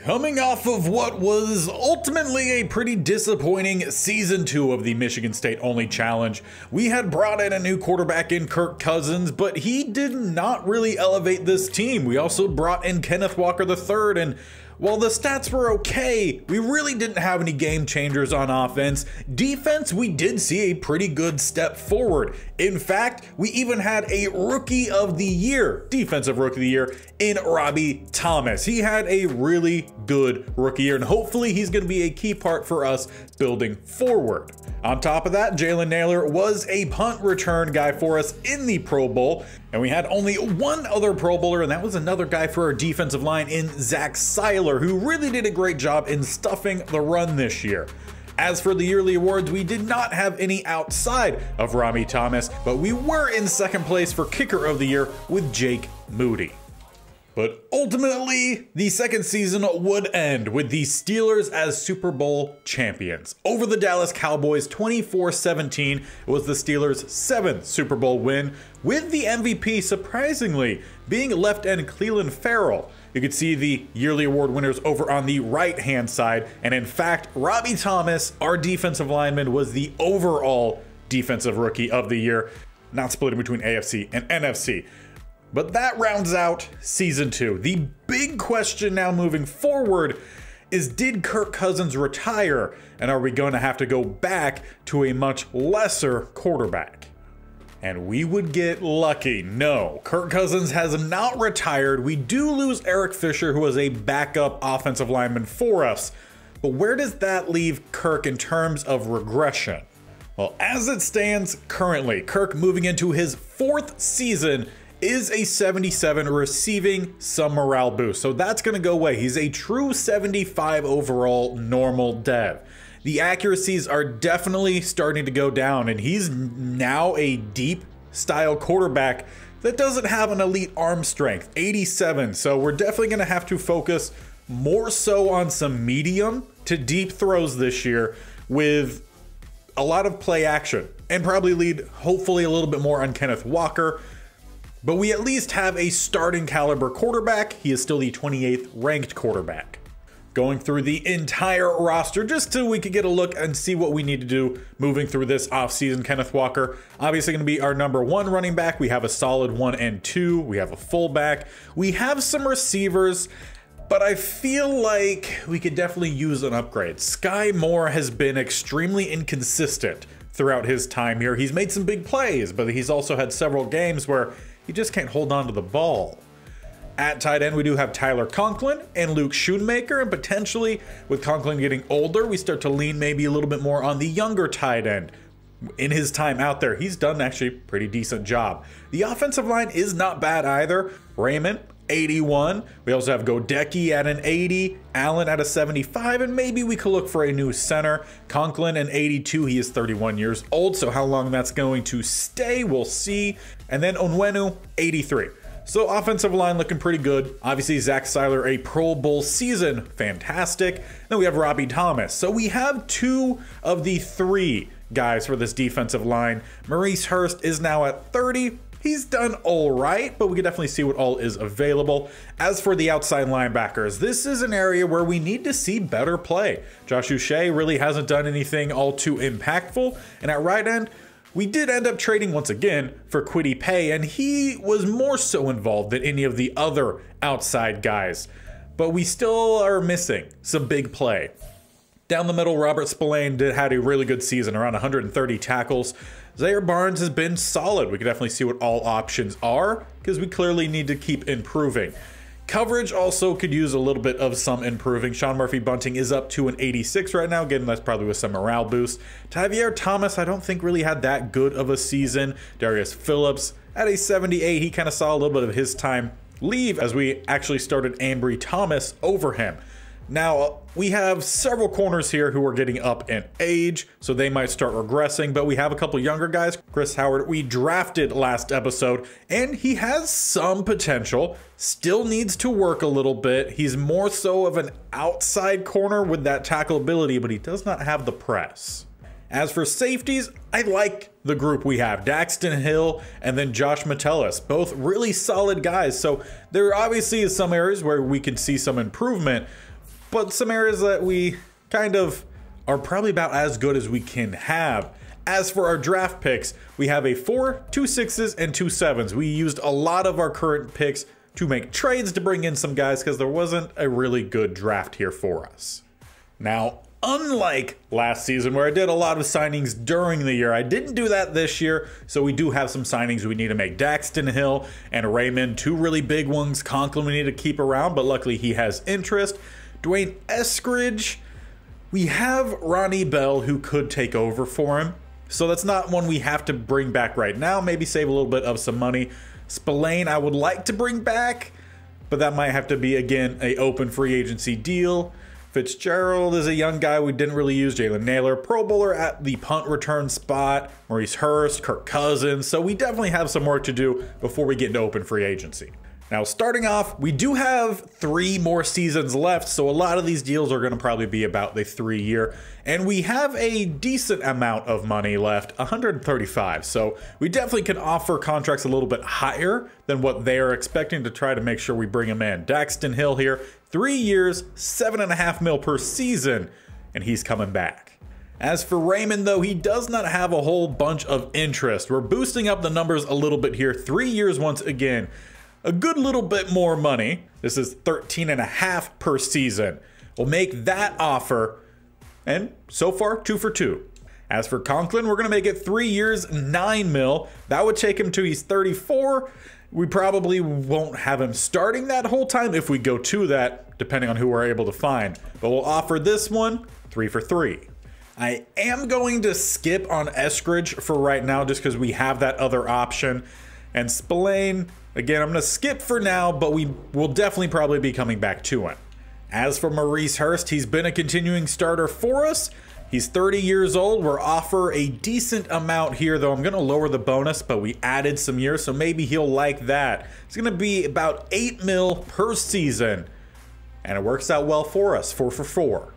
Coming off of what was ultimately a pretty disappointing season 2 of the Michigan State Only Challenge, we had brought in a new quarterback in Kirk Cousins, but he did not really elevate this team. We also brought in Kenneth Walker III, and while the stats were okay, we really didn't have any game changers on offense. Defense, we did see a pretty good step forward. In fact, we even had a Rookie of the Year, Defensive Rookie of the Year, in Robbie Thomas. He had a really good rookie year, and hopefully he's going to be a key part for us building forward. On top of that, Jalen Naylor was a punt return guy for us in the Pro Bowl, and we had only one other Pro Bowler, and that was another guy for our defensive line in Zach Seiler, who really did a great job in stuffing the run this year. As for the yearly awards, we did not have any outside of Robbie Thomas, but we were in second place for Kicker of the Year with Jake Moody. But ultimately, the second season would end with the Steelers as Super Bowl champions. Over the Dallas Cowboys 24-17, it was the Steelers' 7th Super Bowl win, with the MVP surprisingly being left end Clelin Ferrell. You could see the yearly award winners over on the right-hand side, and in fact, Robbie Thomas, our defensive lineman, was the overall Defensive Rookie of the Year, not splitting between AFC and NFC. But that rounds out season 2. The big question now moving forward is, did Kirk Cousins retire, and are we going to have to go back to a much lesser quarterback? And we would get lucky. No, Kirk Cousins has not retired. We do lose Eric Fisher, who was a backup offensive lineman for us. But where does that leave Kirk in terms of regression? Well, as it stands currently, Kirk moving into his 4th season is a 77, receiving some morale boost. So that's going to go away. He's a true 75 overall normal dev. The accuracies are definitely starting to go down, and he's now a deep style quarterback that doesn't have an elite arm strength, 87. So we're definitely going to have to focus more so on some medium to deep throws this year with a lot of play action, and probably lead hopefully a little bit more on Kenneth Walker. But we at least have a starting caliber quarterback. He is still the 28th ranked quarterback. Going through the entire roster just so we could get a look and see what we need to do moving through this offseason. Kenneth Walker, obviously going to be our number 1 running back. We have a solid 1 and 2. We have a fullback. We have some receivers, but I feel like we could definitely use an upgrade. Sky Moore has been extremely inconsistent throughout his time here. He's made some big plays, but he's also had several games where he just can't hold on to the ball. At tight end, we do have Tyler Conklin and Luke Schoonmaker, and potentially with Conklin getting older, we start to lean maybe a little bit more on the younger tight end. In his time out there, he's done actually a pretty decent job. The offensive line is not bad either. Raymond, 81. We also have Godecki at an 80, Allen at a 75, and maybe we could look for a new center. Conklin, an 82. He is 31 years old, so how long that's going to stay, we'll see. And then Onwenu, 83. So offensive line looking pretty good. Obviously, Zach Seiler, a Pro Bowl season, fantastic. Then we have Robbie Thomas. So we have 2 of the 3 guys for this defensive line. Maurice Hurst is now at 30. He's done all right, but we can definitely see what all is available. As for the outside linebackers, this is an area where we need to see better play. Josh Uche really hasn't done anything all too impactful. And at right end, we did end up trading once again for Kwity Paye, and he was more so involved than any of the other outside guys. But we still are missing some big play. Down the middle, Robert Spillane had a really good season, around 130 tackles. Zaire Barnes has been solid. We can definitely see what all options are, because we clearly need to keep improving. Coverage also could use a little bit of some improving. Sean Murphy-Bunting is up to an 86 right now. Again, that's probably with some morale boost. Tavier Thomas, I don't think really had that good of a season. Darius Phillips at a 78. He kind of saw a little bit of his time leave as we actually started Ambry Thomas over him. Now, we have several corners here who are getting up in age, so they might start regressing, but we have a couple younger guys. Chris Howard, we drafted last episode, and he has some potential, still needs to work a little bit. He's more so of an outside corner with that tackle ability, but he does not have the press. As for safeties, I like the group we have. Daxton Hill and then Josh Metellus, both really solid guys. So there obviously is some areas where we can see some improvement, but some areas that we kind of are probably about as good as we can have. As for our draft picks, we have a 4, 2 6s, and 2 7s. We used a lot of our current picks to make trades to bring in some guys because there wasn't a really good draft here for us. Now, unlike last season where I did a lot of signings during the year, I didn't do that this year, so we do have some signings we need to make. Daxton Hill and Raymond, 2 really big ones. Conklin we need to keep around, but luckily he has interest. Dwayne Eskridge, we have Ronnie Bell who could take over for him. So that's not one we have to bring back right now. Maybe save a little bit of some money. Spillane I would like to bring back, but that might have to be, again, a open free agency deal. Fitzgerald is a young guy we didn't really use. Jalen Naylor, Pro Bowler at the punt return spot. Maurice Hurst, Kirk Cousins. So we definitely have some work to do before we get into open free agency. Now, starting off, we do have 3 more seasons left, so a lot of these deals are going to probably be about the 3-year, and we have a decent amount of money left, 135, so we definitely can offer contracts a little bit higher than what they are expecting to try to make sure we bring them in. Daxton Hill here, 3 years, $7.5 million per season, and he's coming back. As for Raymond, though, he does not have a whole bunch of interest. We're boosting up the numbers a little bit here, 3 years once again. A good little bit more money. This is $13.5 per season. We'll make that offer, and so far 2 for 2. As for Conklin, we're going to make it 3 years, $9 million. That would take him to he's 34. We probably won't have him starting that whole time if we go to that, depending on who we're able to find. But we'll offer this one 3 for 3. I am going to skip on Eskridge for right now just because we have that other option. And Spillane, again, I'm going to skip for now, but we will definitely probably be coming back to him. As for Maurice Hurst, he's been a continuing starter for us. He's 30 years old. We'll offer a decent amount here, though I'm going to lower the bonus, but we added some years, so maybe he'll like that. It's going to be about $8 million per season, and it works out well for us, 4 for 4.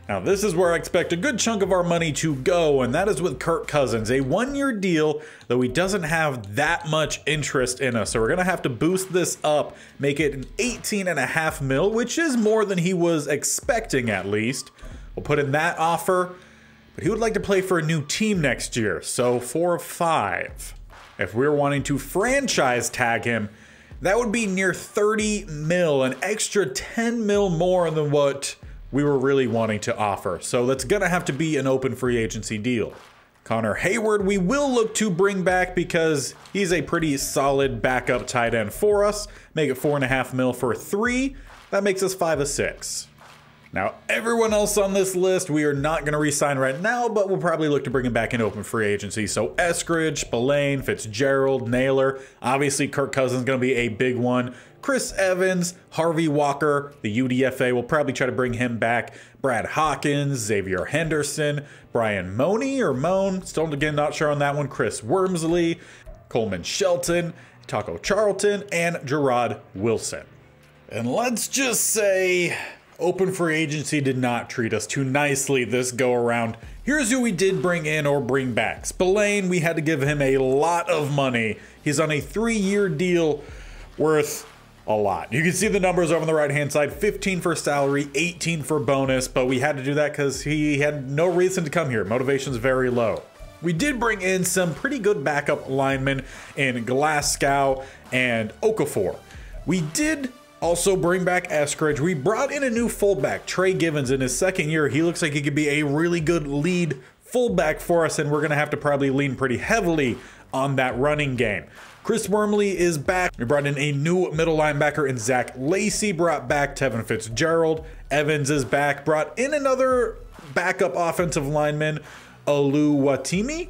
Now, this is where I expect a good chunk of our money to go, and that is with Kirk Cousins. A 1-year deal, though he doesn't have that much interest in us. So we're going to have to boost this up, make it an $18.5 million, which is more than he was expecting at least. We'll put in that offer, but he would like to play for a new team next year, so 4 of 5. If we're wanting to franchise tag him, that would be near $30 million, an extra $10 million more than what we were really wanting to offer. So that's going to have to be an open free agency deal. Connor Hayward, we will look to bring back because he's a pretty solid backup tight end for us. Make it $4.5 million for 3. That makes us 5 of 6. Now, everyone else on this list, we are not going to re-sign right now, but we'll probably look to bring him back in open free agency. So Eskridge, Spillane, Fitzgerald, Naylor. Obviously, Kirk Cousins is going to be a big one. Chris Evans, Harvey Walker, the UDFA, we'll probably try to bring him back. Brad Hawkins, Xavier Henderson, Brian Money or Moan, still again not sure on that one. Chris Wormsley, Coleman Shelton, Taco Charlton, and Gerard Wilson. And let's just say open free agency did not treat us too nicely this go around. Here's who we did bring in or bring back. Spillane, we had to give him a lot of money. He's on a 3-year deal worth a lot. You can see the numbers over on the right hand side, 15 for salary, 18 for bonus, but we had to do that because he had no reason to come here. Motivation's very low. We did bring in some pretty good backup linemen in Glasgow and Okafor. We did also bring back Eskridge. We brought in a new fullback, Trey Givens, in his 2nd year. He looks like he could be a really good lead fullback for us, and we're going to have to probably lean pretty heavily on that running game. Chris Wormley is back. We brought in a new middle linebacker in Zach Lacey, brought back Tevin Fitzgerald. Evans is back, brought in another backup offensive lineman, Oluwatimi.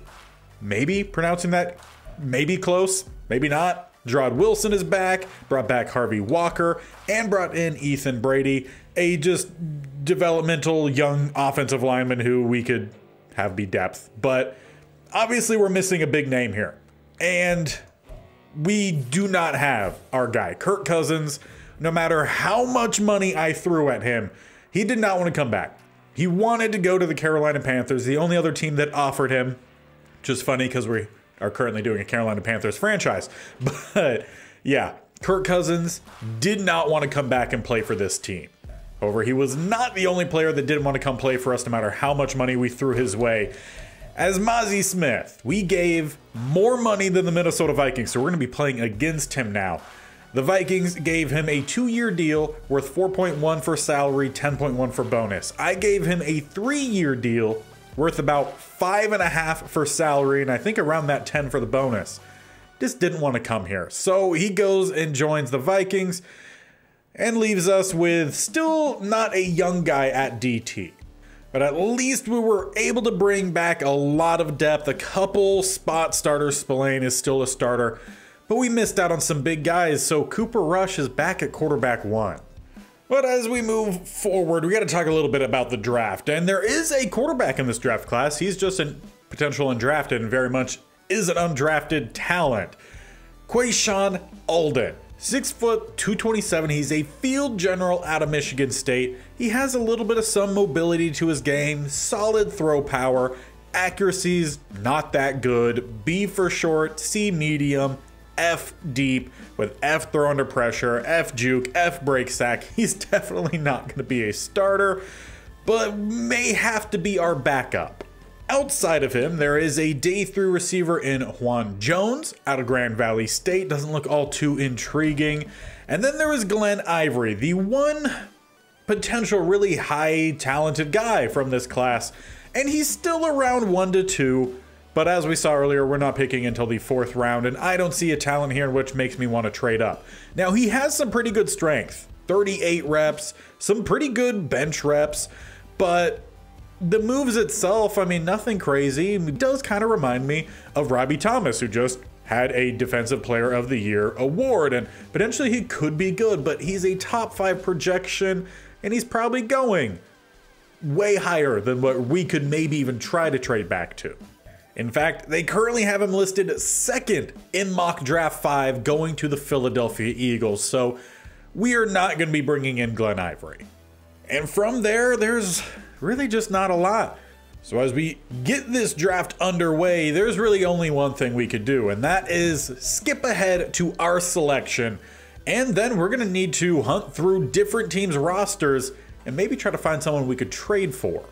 Maybe pronouncing that, maybe close, maybe not. Gerard Wilson is back, brought back Harvey Walker, and brought in Ethan Brady, a just developmental young offensive lineman who we could have be depth. But obviously we're missing a big name here. And we do not have our guy, Kirk Cousins. No matter how much money I threw at him, he did not want to come back. He wanted to go to the Carolina Panthers, the only other team that offered him. Just funny because we are currently doing a Carolina Panthers franchise. But yeah, Kirk Cousins did not want to come back and play for this team. However, he was not the only player that didn't want to come play for us no matter how much money we threw his way. As Mozzie Smith, we gave more money than the Minnesota Vikings, so we're going to be playing against him now. The Vikings gave him a 2-year deal worth 4.1 for salary, 10.1 for bonus. I gave him a 3-year deal worth about 5.5 for salary, and I think around that 10 for the bonus. Just didn't want to come here. So he goes and joins the Vikings and leaves us with still not a young guy at DT. But at least we were able to bring back a lot of depth. A couple spot starters. Spillane is still a starter, but we missed out on some big guys, so Cooper Rush is back at quarterback 1. But as we move forward, we got to talk a little bit about the draft. And there is a quarterback in this draft class. He's just a potential undrafted and very much is an undrafted talent. Quayshawn Alden. 6 foot, 227. He's a field general out of Michigan State. He has a little bit of some mobility to his game, solid throw power, accuracy's not that good, B for short, C medium, F deep, with F throw under pressure, F juke, F break sack. He's definitely not going to be a starter, but may have to be our backup. Outside of him, there is a day 3 receiver in Juan Jones out of Grand Valley State. Doesn't look all too intriguing. And then there is Glenn Ivory, the one potential really high talented guy from this class. And he's still around 1 to 2. But as we saw earlier, we're not picking until the 4th round. And I don't see a talent here which makes me want to trade up. Now, he has some pretty good strength. 38 reps, some pretty good bench reps. But the moves itself, I mean, nothing crazy. It does kind of remind me of Robbie Thomas, who just had a Defensive Player of the Year award, and potentially he could be good, but he's a top 5 projection, and he's probably going way higher than what we could maybe even try to trade back to. In fact, they currently have him listed 2nd in mock draft 5 going to the Philadelphia Eagles, so we are not going to be bringing in Glenn Ivory. And from there, there's really just not a lot. So as we get this draft underway, there's really only one thing we could do, and that is skip ahead to our selection. And then we're going to need to hunt through different teams' rosters and maybe try to find someone we could trade for.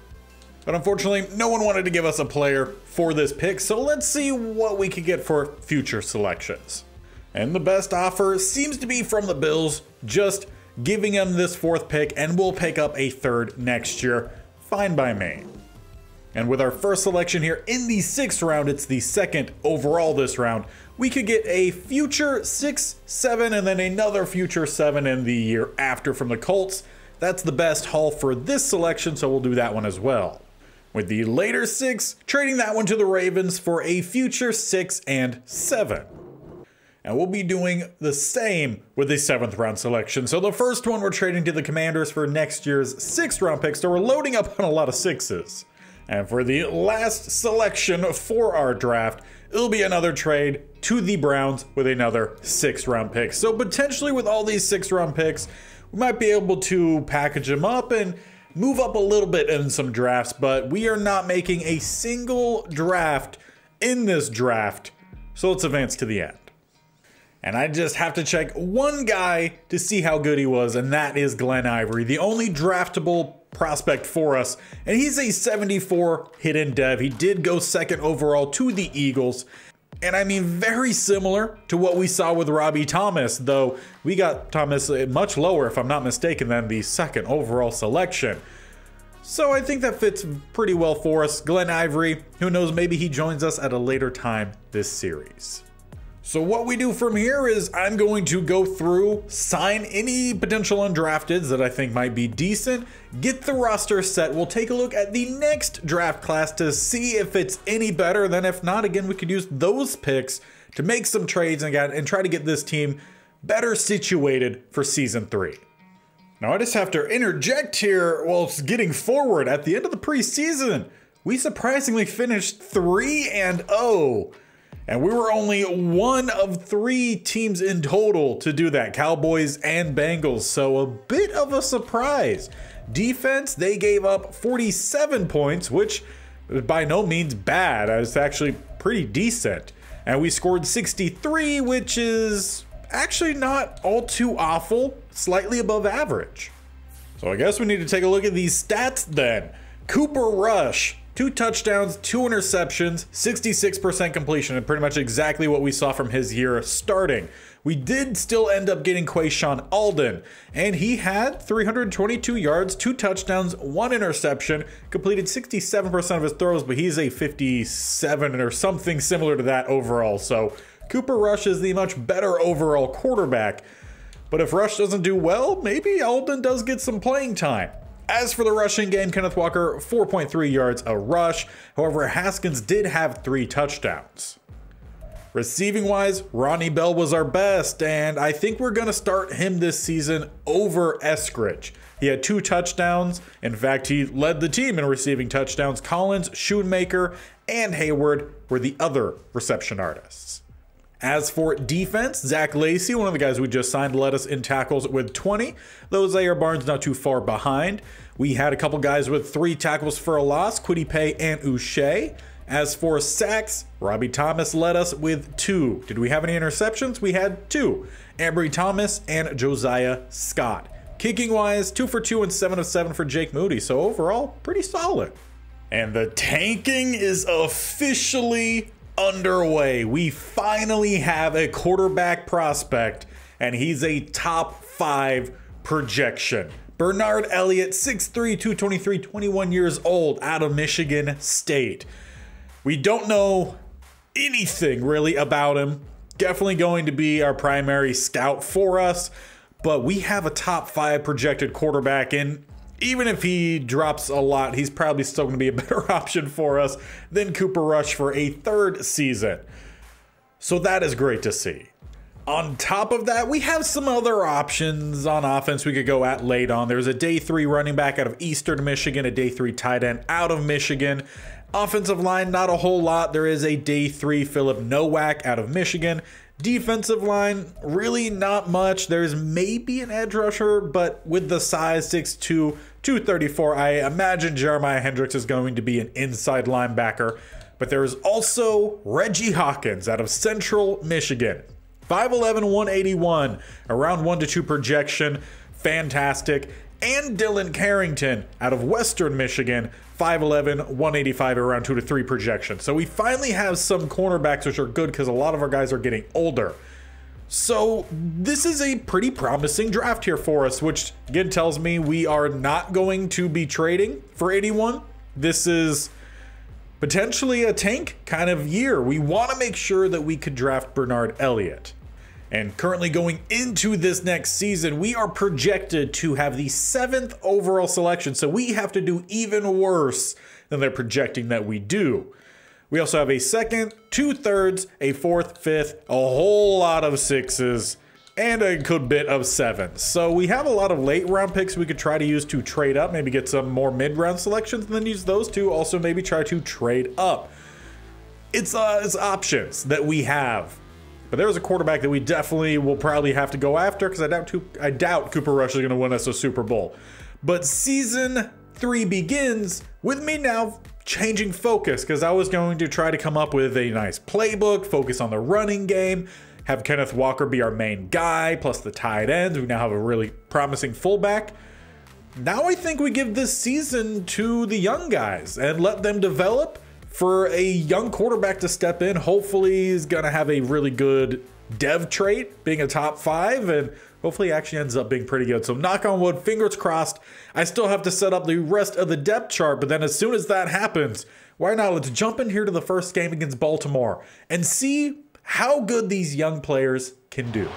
But unfortunately, no one wanted to give us a player for this pick, so let's see what we could get for future selections. And the best offer seems to be from the Bills, just giving them this 4th pick, and we'll pick up a 3rd next year. Fine by me. And with our first selection here in the 6th round, it's the 2nd overall this round, we could get a future 6, 7, and then another future 7 in the year after from the Colts. That's the best haul for this selection, so we'll do that one as well. With the later 6, trading that one to the Ravens for a future 6 and 7. And we'll be doing the same with the 7th round selection. So the first one we're trading to the Commanders for next year's 6th round pick. So we're loading up on a lot of 6s. And for the last selection for our draft, it'll be another trade to the Browns with another 6th round pick. So potentially with all these 6th round picks, we might be able to package them up and move up a little bit in some drafts, but we are not making a single draft in this draft. So let's advance to the end. And I just have to check one guy to see how good he was, and that is Glenn Ivory, the only draftable prospect for us. And he's a 74 hidden dev. He did go 2nd overall to the Eagles. And I mean, very similar to what we saw with Robbie Thomas, though we got Thomas much lower, if I'm not mistaken, than the 2nd overall selection. So I think that fits pretty well for us. Glenn Ivory, who knows, maybe he joins us at a later time this series. So what we do from here is I'm going to go through, sign any potential undrafteds that I think might be decent, get the roster set. We'll take a look at the next draft class to see if it's any better. Then if not, again, we could use those picks to make some trades and try to get this team better situated for season 3. Now I just have to interject here while it's getting forward. At the end of the preseason, we surprisingly finished 3-0. And we were only one of 3 teams in total to do that, Cowboys and Bengals, so a bit of a surprise. Defense, they gave up 47 points, which is by no means bad. It's actually pretty decent. And we scored 63, which is actually not all too awful, slightly above average. So I guess we need to take a look at these stats then. Cooper Rush, 2 touchdowns, 2 interceptions, 66% completion, and pretty much exactly what we saw from his year starting. We did still end up getting Quayshawn Alden, and he had 322 yards, 2 touchdowns, 1 interception, completed 67% of his throws, but he's a 57 or something similar to that overall. So Cooper Rush is the much better overall quarterback. But if Rush doesn't do well, maybe Alden does get some playing time. As for the rushing game, Kenneth Walker, 4.3 yards a rush. However, Haskins did have 3 touchdowns. Receiving-wise, Ronnie Bell was our best, and I think we're going to start him this season over Eskridge. He had 2 touchdowns. In fact, he led the team in receiving touchdowns. Collins, Schoonmaker, and Hayward were the other reception artists. As for defense, Zach Lacey, one of the guys we just signed, led us in tackles with 20. Though Zaire Barnes not too far behind. We had a couple guys with 3 tackles for a loss, Kwity Paye and Uche. As for sacks, Robbie Thomas led us with 2. Did we have any interceptions? We had 2. Ambry Thomas and Josiah Scott. Kicking wise, 2 for 2 and 7 of 7 for Jake Moody. So overall, pretty solid. And the tanking is officially underway. We finally have a quarterback prospect, and he's a top 5 projection. Bernard Elliott, 6'3", 223, 21 years old, out of Michigan State. We don't know anything really about him. Definitely going to be our primary scout for us, but we have a top 5 projected quarterback, and even if he drops a lot, he's probably still going to be a better option for us than Cooper Rush for a 3rd season. So that is great to see. On top of that, we have some other options on offense we could go at late on. There's a day 3 running back out of Eastern Michigan, a day 3 tight end out of Michigan. Offensive line, not a whole lot. There is a day 3 Philip Nowak out of Michigan. Defensive line, really not much. There's maybe an edge rusher, but with the size 6'2", 234, I imagine Jeremiah Hendricks is going to be an inside linebacker. But there is also Reggie Hawkins out of Central Michigan. 5'11", 181, around 1-2 projection, fantastic. And Dylan Carrington out of Western Michigan, 5'11", 185, around 2-3 projection. So we finally have some cornerbacks which are good because a lot of our guys are getting older. So this is a pretty promising draft here for us, which again tells me we are not going to be trading for anyone. This is potentially a tank kind of year. We want to make sure that we could draft Bernard Elliott. And currently going into this next season, we are projected to have the 7th overall selection. So we have to do even worse than they're projecting that we do. We also have a 2nd, 2 thirds, a 4th, 5th, a whole lot of 6s, and a good bit of 7s. So we have a lot of late round picks we could try to use to trade up, maybe get some more mid-round selections, and then use those to also maybe try to trade up. It's options that we have. But there's a quarterback that we definitely will probably have to go after because I doubt Cooper Rush is going to win us a Super Bowl. But season 3 begins with me now changing focus because I was going to try to come up with a nice playbook, focus on the running game, have Kenneth Walker be our main guy, plus the tight ends. We now have a really promising fullback. Now I think we give this season to the young guys and let them develop. For a young quarterback to step in, hopefully he's going to have a really good dev trait, being a top 5, and hopefully he actually ends up being pretty good. So knock on wood, fingers crossed. I still have to set up the rest of the depth chart, but then as soon as that happens, why not? Let's jump in here to the first game against Baltimore and see how good these young players can do.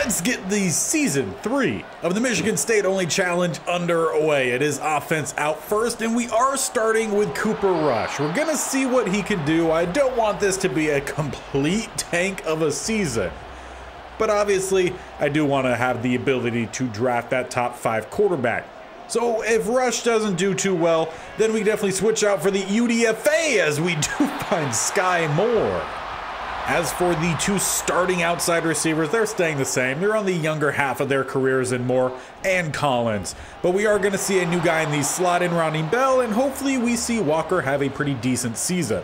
Let's get the season 3 of the Michigan State Only Challenge underway. It is offense out first, and we are starting with Cooper Rush. We're gonna see what he can do. I don't want this to be a complete tank of a season, but obviously I do want to have the ability to draft that top 5 quarterback. So if Rush doesn't do too well, then we definitely switch out for the UDFA as we do find Sky Moore. As for the two starting outside receivers, they're staying the same. They're on the younger half of their careers in Moore and Collins. But we are going to see a new guy in the slot in Ronnie Bell, and hopefully we see Walker have a pretty decent season.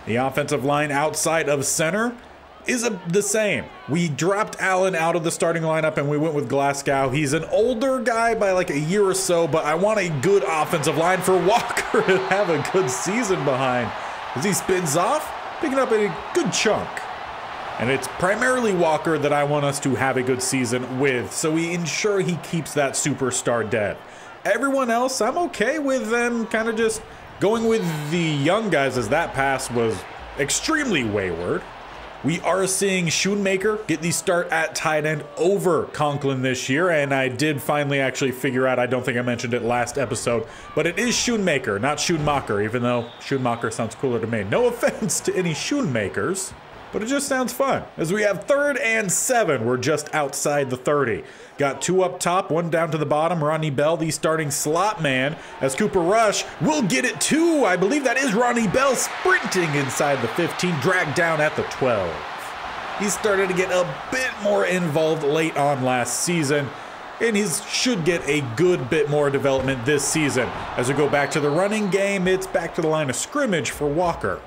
The offensive line outside of center is the same. We dropped Allen out of the starting lineup and we went with Glasgow. He's an older guy by like a year or so, but I want a good offensive line for Walker to have a good season behind. As he spins off, picking up a good chunk. And it's primarily Walker that I want us to have a good season with, so we ensure he keeps that superstar dead. Everyone else, I'm okay with them kind of just going with the young guys, as that pass was extremely wayward. We are seeing Schoonmaker get the start at tight end over Conklin this year, and I did finally actually figure out, I don't think I mentioned it last episode, but it is Schoonmaker, not Schoonmaker, even though Schoonmaker sounds cooler to me. No offense to any Schoonmakers, but it just sounds fun. As we have 3rd and 7, we're just outside the 30. Got 2 up top, 1 down to the bottom. Ronnie Bell, the starting slot man, as Cooper Rush will get it too. I believe that is Ronnie Bell sprinting inside the 15, dragged down at the 12. He started to get a bit more involved late on last season, and he should get a good bit more development this season. As we go back to the running game, it's back to the line of scrimmage for Walker.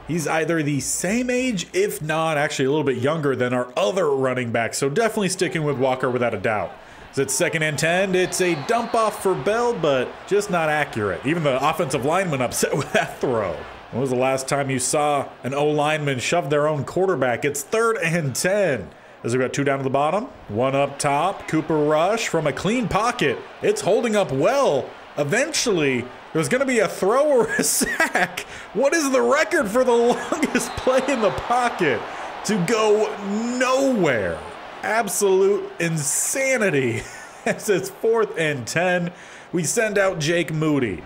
He's either the same age, if not actually a little bit younger than our other running back, so definitely sticking with Walker without a doubt. As it's 2nd and 10, it's a dump off for Bell, but just not accurate. Even the offensive lineman upset with that throw. When was the last time you saw an O-lineman shove their own quarterback? It's 3rd and 10. As we got 2 down to the bottom, 1 up top. Cooper Rush from a clean pocket. It's holding up well. Eventually, there's going to be a throw or a sack. What is the record for the longest play in the pocket to go nowhere? Absolute insanity. As it's 4th and 10, we send out Jake Moody.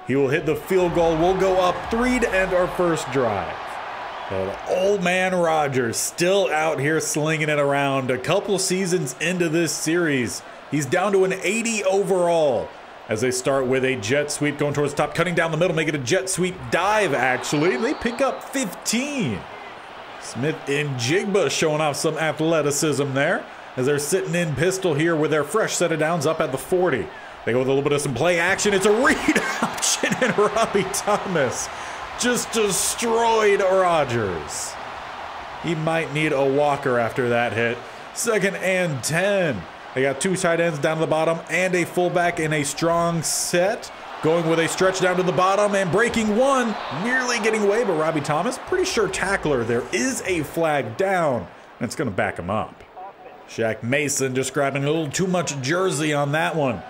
He will hit the field goal. We'll go up 3 to end our first drive. But old man Rodgers still out here slinging it around. A couple seasons into this series, he's down to an 80 overall. As they start with a jet sweep going towards the top, cutting down the middle, make it a jet sweep dive, actually. They pick up 15. Smith and Jigba showing off some athleticism there as they're sitting in pistol here with their fresh set of downs up at the 40. They go with a little bit of some play action. It's a read option, and Robbie Thomas just destroyed Rodgers. He might need a walker after that hit. 2nd and 10. They got 2 tight ends down to the bottom and a fullback in a strong set. Going with a stretch down to the bottom and breaking one. Nearly getting away, but Robbie Thomas, pretty sure tackler. There is a flag down, and it's going to back him up. Shaq Mason just grabbing a little too much jersey on that one.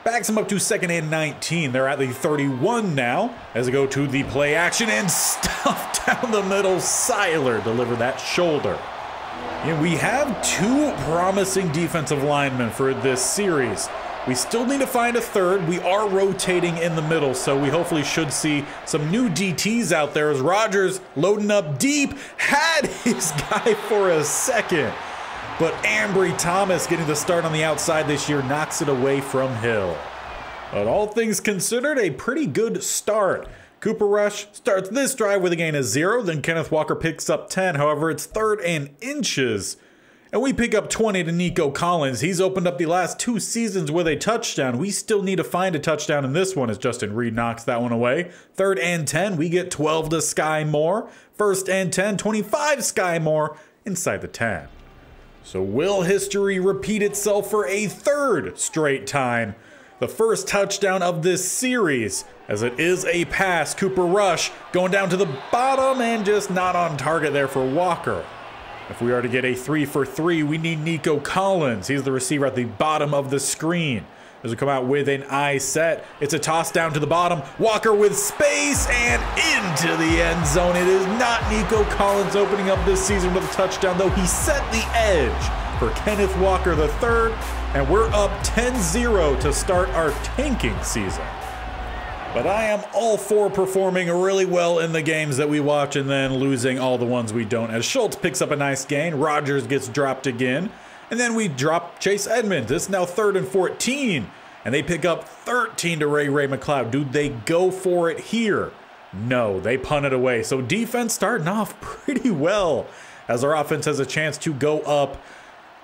Backs him up to 2nd and 19. They're at the 31 now as they go to the play action and stuff down the middle. Seiler delivered that shoulder. And we have 2 promising defensive linemen for this series. We still need to find a 3rd. We are rotating in the middle, so we hopefully should see some new DTs out there as Rodgers loading up deep. Had his guy for a second. But Ambry Thomas getting the start on the outside this year knocks it away from Hill. But all things considered, a pretty good start. Cooper Rush starts this drive with a gain of 0. Then Kenneth Walker picks up 10. However, it's 3rd and inches. And we pick up 20 to Nico Collins. He's opened up the last 2 seasons with a touchdown. We still need to find a touchdown in this one as Justin Reed knocks that one away. 3rd and 10. We get 12 to Sky Moore. 1st and 10. 25 Sky Moore inside the 10. So will history repeat itself for a 3rd straight time? The first touchdown of this series, as it is a pass. Cooper Rush going down to the bottom and just not on target there for Walker. If we are to get a 3 for 3, we need Nico Collins. He's the receiver at the bottom of the screen. As we come out with an I set, it's a toss down to the bottom. Walker with space and into the end zone. It is not Nico Collins opening up this season with a touchdown, though he set the edge for Kenneth Walker III, and we're up 10-0 to start our tanking season. But I am all for performing really well in the games that we watch and then losing all the ones we don't. As Schultz picks up a nice gain, Rodgers gets dropped again. And then we drop Chase Edmonds. It's now 3rd and 14. And they pick up 13 to Ray McLeod. Do they go for it here? No, they punt it away. So defense starting off pretty well as our offense has a chance to go up,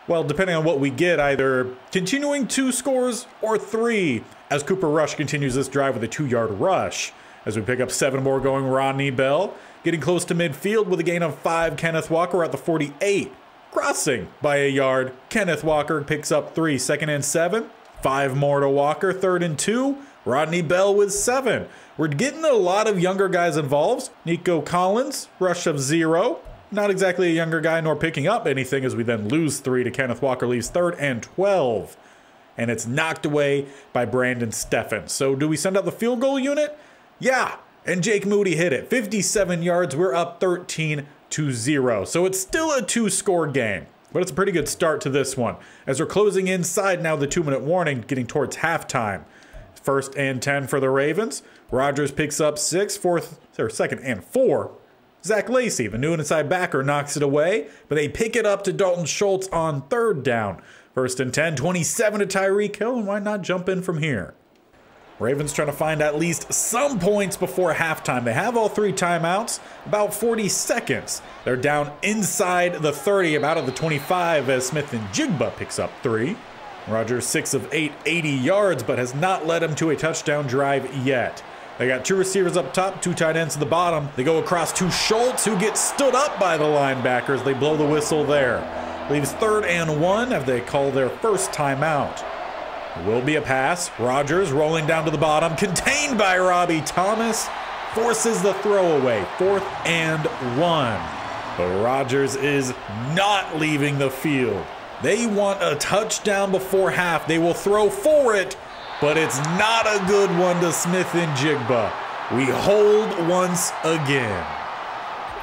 well, depending on what we get, either continuing 2 scores or 3 as Cooper Rush continues this drive with a 2-yard rush. As we pick up 7 more going Rodney Bell, getting close to midfield with a gain of 5. Kenneth Walker at the 48. Crossing by a yard. Kenneth Walker picks up 3. 2nd and 7. 5 more to Walker. 3rd and 2. Rodney Bell with 7. We're getting a lot of younger guys involved. Nico Collins, rush of 0. Not exactly a younger guy nor picking up anything as we then lose 3 to Kenneth Walker, leaves 3rd and 12. And it's knocked away by Brandon Steffen. So do we send out the field goal unit? Yeah, and Jake Moody hit it. 57 yards, we're up 13-0. So it's still a 2-score game, but it's a pretty good start to this one. As we're closing inside now the 2-minute warning, getting towards halftime. 1st and 10 for the Ravens. Rodgers picks up 6, 2nd and 4. Zach Lacey, the new inside backer, knocks it away, but they pick it up to Dalton Schultz on 3rd down. 1st and 10, 27 to Tyreek Hill, and why not jump in from here? Ravens trying to find at least some points before halftime. They have all 3 timeouts, about 40 seconds. They're down inside the 30, about at the 25 as Smith and Jigba picks up 3. Rodgers 6 of 8, 80 yards, but has not led him to a touchdown drive yet. They got 2 receivers up top, 2 tight ends at the bottom. They go across to Schultz, who gets stood up by the linebackers. They blow the whistle there. Leaves 3rd and 1 as they call their first timeout. It will be a pass. Rodgers rolling down to the bottom, contained by Robbie Thomas. Forces the throwaway. 4th and 1. But Rodgers is not leaving the field. They want a touchdown before half. They will throw for it, but it's not a good one to Smith and Jigba. We hold once again.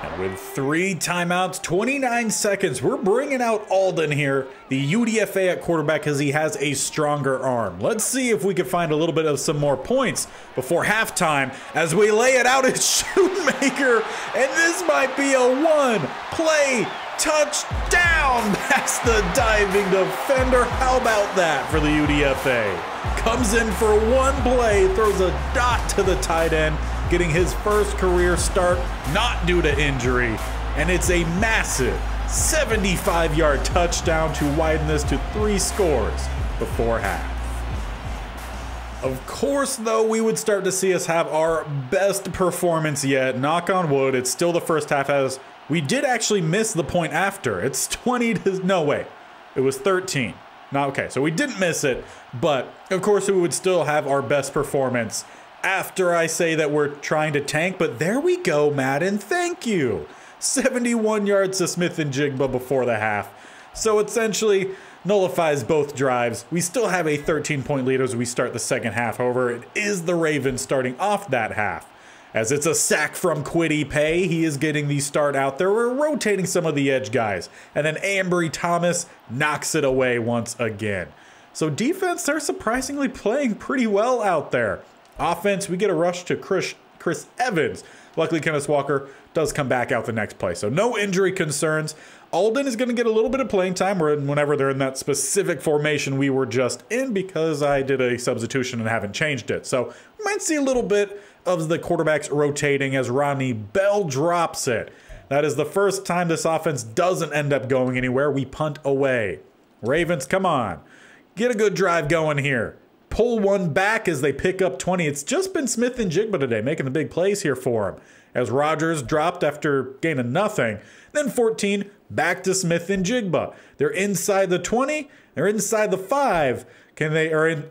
And with 3 timeouts, 29 seconds, we're bringing out Alden here, the UDFA at quarterback, because he has a stronger arm. Let's see if we can find a little bit of some more points before halftime as we lay it out at Shoemaker. And this might be a 1-play touchdown past the diving defender. How about that for the UDFA? Comes in for 1 play, throws a dot to the tight end, getting his first career start, not due to injury. And it's a massive 75-yard touchdown to widen this to 3 scores before half. Of course, though, we would start to see us have our best performance yet. Knock on wood, it's still the first half as we did actually miss the point after. It's 20 to, no way, it was 13. Not okay, so we didn't miss it, but of course we would still have our best performance after I say that we're trying to tank, but there we go, Madden, thank you. 71 yards to Smith and Jigba before the half. So essentially nullifies both drives. We still have a 13-point lead as we start the second half. However, it is the Ravens starting off that half. As it's a sack from Kwity Paye, he is getting the start out there. We're rotating some of the edge guys. And then Ambry Thomas knocks it away once again. So defense, they're surprisingly playing pretty well out there. Offense, we get a rush to Chris Evans. Luckily, Kenneth Walker does come back out the next play. So no injury concerns. Alden is going to get a little bit of playing time whenever they're in that specific formation we were just in, because I did a substitution and haven't changed it. So we might see a little bit of the quarterbacks rotating as Rodney Bell drops it. That is the first time this offense doesn't end up going anywhere. We punt away. Ravens, come on. Get a good drive going here. Pull one back as they pick up 20. It's just been Smith and Jigba today making the big plays here for him. As Rodgers dropped after gaining nothing. Then 14, back to Smith and Jigba. They're inside the 20. They're inside the 5.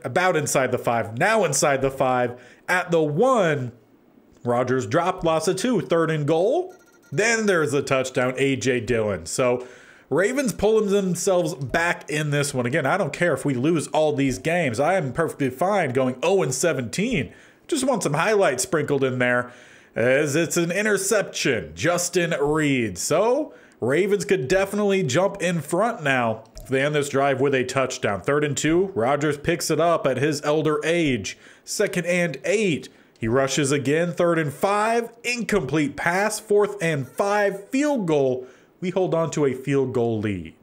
About inside the 5. Now inside the 5. At the 1, Rodgers dropped, loss of 2. 3rd and goal. Then there's a touchdown, A.J. Dillon. So Ravens pulling themselves back in this one. Again, I don't care if we lose all these games. I am perfectly fine going 0-17. Just want some highlights sprinkled in there as it's an interception. Justin Reed. So Ravens could definitely jump in front now if they end this drive with a touchdown. 3rd and 2. Rodgers picks it up at his elder age. 2nd and 8. He rushes again. 3rd and 5. Incomplete pass. 4th and 5. Field goal. We hold on to a field goal lead.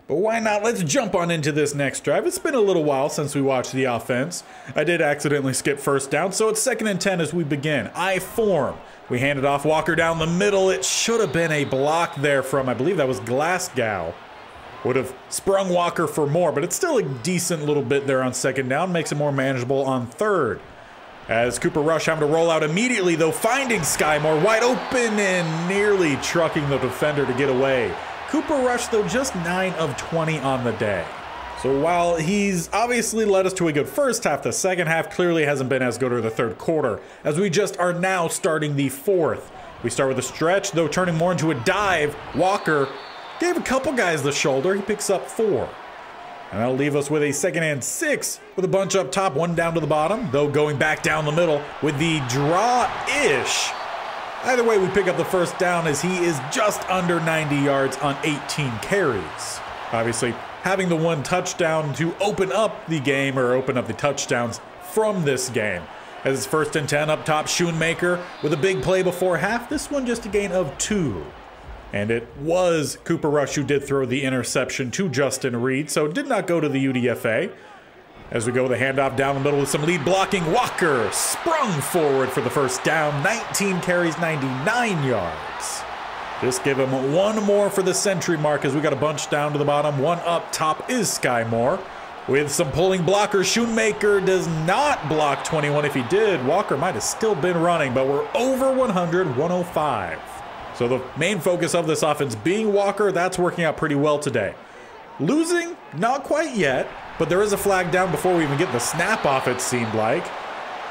But why not? Let's jump on into this next drive. It's been a little while since we watched the offense. I did accidentally skip first down, so it's 2nd and 10 as we begin. I form. We hand it off, Walker down the middle. It should have been a block there from, I believe that was Glasgow. Would have sprung Walker for more, but it's still a decent little bit there on 2nd down. Makes it more manageable on 3rd. As Cooper Rush having to roll out immediately, though, finding Sky Moore wide open and nearly trucking the defender to get away. Cooper Rush, though, just 9 of 20 on the day. So while he's obviously led us to a good first half, the second half clearly hasn't been as good or the 3rd quarter, as we just are now starting the 4th. We start with a stretch, though turning more into a dive. Walker gave a couple guys the shoulder. He picks up 4. And that'll leave us with a 2nd and 6 with a bunch up top, 1 down to the bottom, though going back down the middle with the draw-ish. Either way, we pick up the first down as he is just under 90 yards on 18 carries. Obviously, having the 1 touchdown to open up the game, or open up the touchdowns from this game. As it's 1st and 10 up top, Schoonmaker with a big play before half. This one just a gain of 2. And it was Cooper Rush who did throw the interception to Justin Reed, so it did not go to the UDFA. As we go the handoff down the middle with some lead blocking, Walker sprung forward for the first down, 19 carries, 99 yards. Just give him 1 more for the century mark as we got a bunch down to the bottom. 1 up top is Sky Moore. With some pulling blockers, Schoonmaker does not block 21. If he did, Walker might have still been running, but we're over 100, 105. So the main focus of this offense being Walker, that's working out pretty well today. Losing, not quite yet, but there is a flag down before we even get the snap off, it seemed like.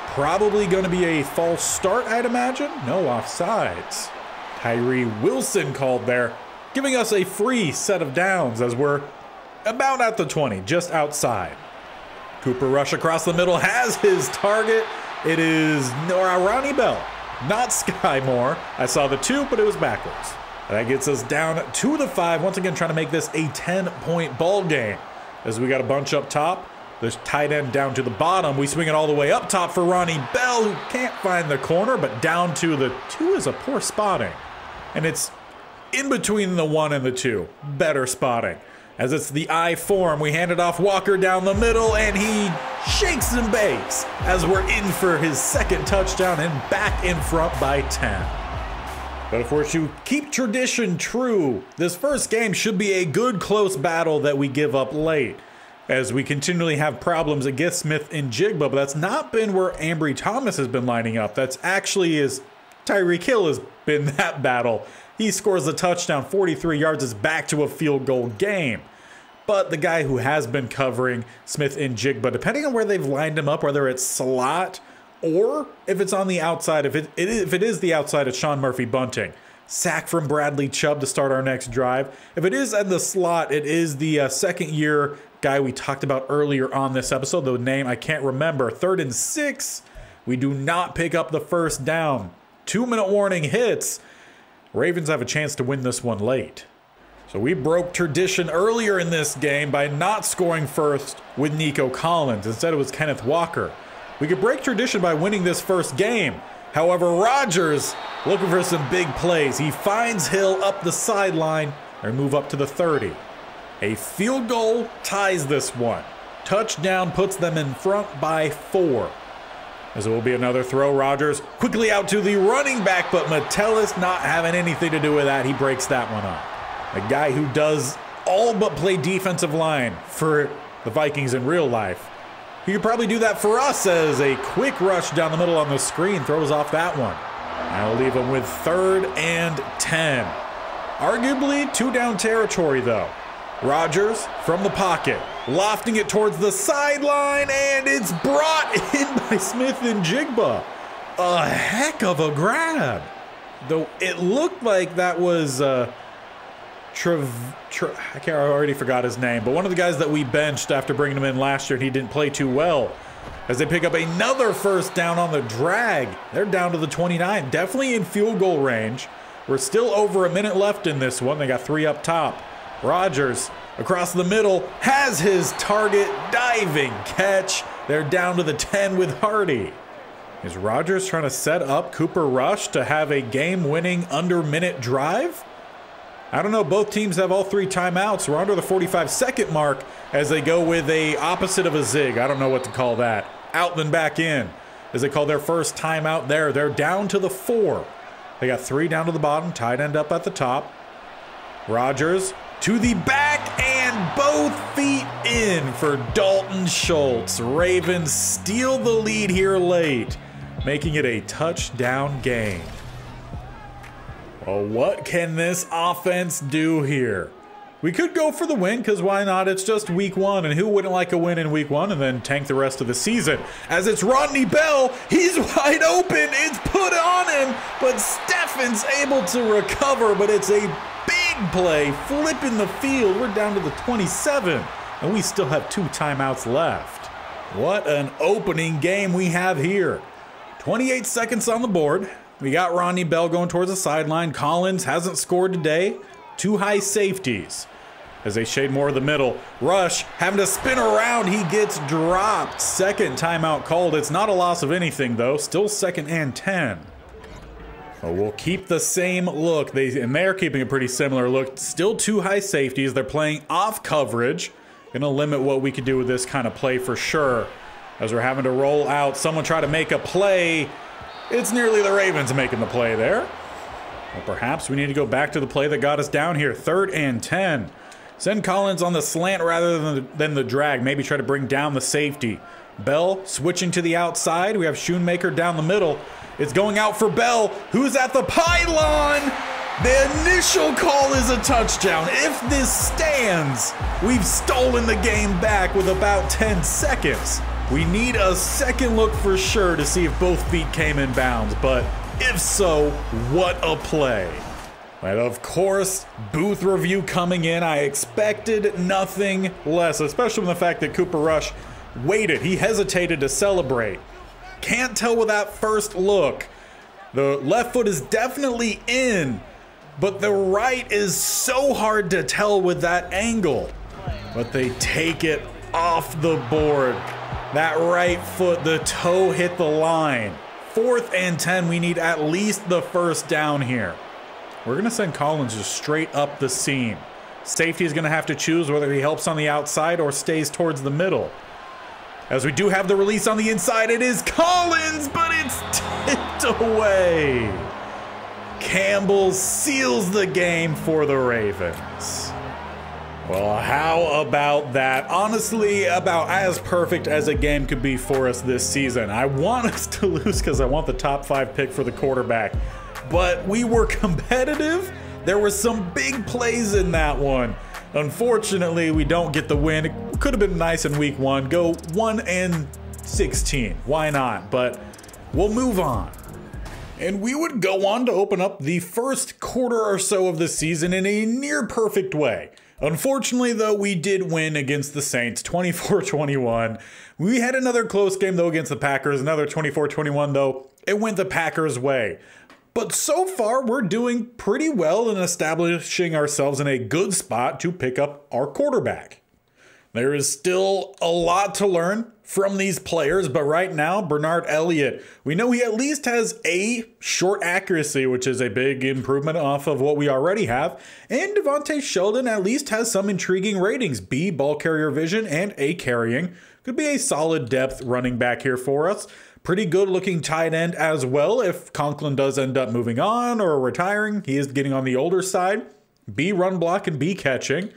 Probably going to be a false start, I'd imagine. No offsides. Tyree Wilson called there, giving us a free set of downs as we're about at the 20, just outside. Cooper Rush across the middle has his target. It is Ronnie Bell, not Sky Moore. I saw the 2, but it was backwards. That gets us down to the 5. Once again, trying to make this a 10-point ball game. As we got a bunch up top, the tight end down to the bottom. We swing it all the way up top for Ronnie Bell, who can't find the corner, but down to the 2 is a poor spotting. And it's in between the 1 and the 2. Better spotting. As it's the I form, we hand it off Walker down the middle, and he shakes and bakes as we're in for his 2nd touchdown and back in front by 10. But if we're to keep tradition true, this first game should be a good close battle that we give up late, as we continually have problems against Smith and Jigba, but that's not been where Ambry Thomas has been lining up. That's actually is Tyreek Hill has been that battle. He scores a touchdown, 43 yards, is back to a field goal game. But the guy who has been covering Smith and Jigba, depending on where they've lined him up, whether it's slot or if it's on the outside, if it is the outside, it's Sean Murphy Bunting. Sack from Bradley Chubb to start our next drive. If it is in the slot, it is the 2nd-year guy we talked about earlier on this episode. The name I can't remember. 3rd and 6. We do not pick up the first down. 2-minute warning hits. Ravens have a chance to win this one late. So we broke tradition earlier in this game by not scoring first with Nico Collins. Instead, it was Kenneth Walker. We could break tradition by winning this first game. However, Rodgers looking for some big plays. He finds Hill up the sideline and move up to the 30. A field goal ties this one. Touchdown puts them in front by 4. As it will be another throw. Rodgers quickly out to the running back, but Metellus not having anything to do with that. He breaks that one up. A guy who does all but play defensive line for the Vikings in real life. He could probably do that for us as a quick rush down the middle on the screen throws off that one. I'll leave him with 3rd and 10. Arguably 2-down territory though. Rodgers from the pocket, lofting it towards the sideline, and it's brought in by Smith and Jigba. A heck of a grab. Though it looked like that was I already forgot his name, but one of the guys that we benched after bringing him in last year, and he didn't play too well. As they pick up another first down on the drag. They're down to the 29, definitely in field goal range. We're still over a minute left in this one. They got 3 up top. Rodgers across the middle has his target, diving catch. They're down to the 10 with Hardy. Is Rodgers trying to set up Cooper Rush to have a game-winning under-minute drive? I don't know, both teams have all 3 timeouts. We're under the 45-second mark as they go with a opposite of a zig. I don't know what to call that. Out then back in as they call their first timeout there. They're down to the 4. They got 3 down to the bottom, tight end up at the top. Rodgers to the back and both feet in for Dalton Schultz. Ravens steal the lead here late, making it a touchdown game. Well, what can this offense do here? We could go for the win, because why not? It's just week 1, and who wouldn't like a win in week 1 and then tank the rest of the season? As it's Rodney Bell, he's wide open, it's put on him, but Steffen's able to recover, but it's a big play, flipping the field. We're down to the 27, and we still have 2 timeouts left. What an opening game we have here. 28 seconds on the board. We got Rodney Bell going towards the sideline. Collins hasn't scored today. 2 high safeties as they shade more of the middle. Rush having to spin around. He gets dropped. Second timeout called. It's not a loss of anything, though. Still 2nd and 10. Oh, we'll keep the same look. They're keeping a pretty similar look. Still 2 high safeties. They're playing off coverage. Gonna limit what we could do with this kind of play for sure. As we're having to roll out. Someone try to make a play. It's nearly the Ravens making the play there. Well, perhaps we need to go back to the play that got us down here. 3rd and 10. Send Collins on the slant rather than the drag. Maybe try to bring down the safety. Bell switching to the outside. We have Schoonmaker down the middle. It's going out for Bell, who's at the pylon. The initial call is a touchdown. If this stands, we've stolen the game back with about 10 seconds. We need a second look for sure to see if both feet came in bounds, but if so, what a play. And of course, booth review coming in. I expected nothing less, especially from the fact that Cooper Rush waited. He hesitated to celebrate. Can't tell with that first look. The left foot is definitely in, but the right is so hard to tell with that angle. But they take it off the board. That right foot, the toe hit the line. 4th and 10, we need at least the first down here. We're gonna send Collins just straight up the seam. Safety is gonna have to choose whether he helps on the outside or stays towards the middle. As we do have the release on the inside, it is Collins, but it's tipped away. Campbell seals the game for the Ravens. Well, how about that? Honestly, about as perfect as a game could be for us this season. I want us to lose because I want the top 5 pick for the quarterback. But we were competitive. There were some big plays in that one. Unfortunately, we don't get the win. It could have been nice in week 1. Go 1-16. Why not? But we'll move on. And we would go on to open up the first quarter or so of the season in a near perfect way. Unfortunately, though, we did win against the Saints, 24-21. We had another close game, though, against the Packers, another 24-21, though. It went the Packers' way. But so far, we're doing pretty well in establishing ourselves in a good spot to pick up our quarterback. There is still a lot to learn from these players, but right now, Bernard Elliott, we know he at least has A, short accuracy, which is a big improvement off of what we already have, and Devontae Sheldon at least has some intriguing ratings, B, ball carrier vision, and A, carrying. Could be a solid depth running back here for us. Pretty good looking tight end as well if Conklin does end up moving on or retiring. He is getting on the older side. B, run block, and B, catching.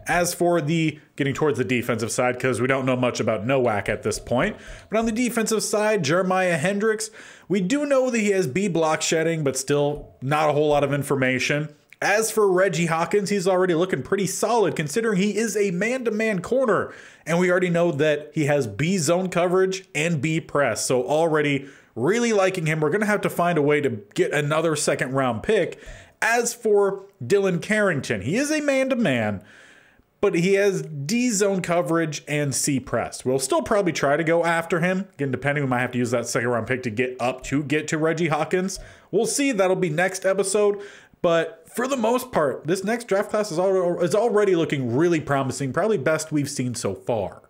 As for the getting towards the defensive side, because we don't know much about Nowak at this point. But on the defensive side, Jeremiah Hendricks, we do know that he has B block shedding, but still not a whole lot of information. As for Reggie Hawkins, he's already looking pretty solid considering he is a man-to-man corner. And we already know that he has B zone coverage and B press. So already really liking him. We're going to have to find a way to get another second round pick. As for Dylan Carrington, he is a man-to-man, but he has D zone coverage and C press. We'll still probably try to go after him. Again, depending, we might have to use that second round pick to get to Reggie Hawkins. We'll see. That'll be next episode. But for the most part, this next draft class is already looking really promising. Probably best we've seen so far.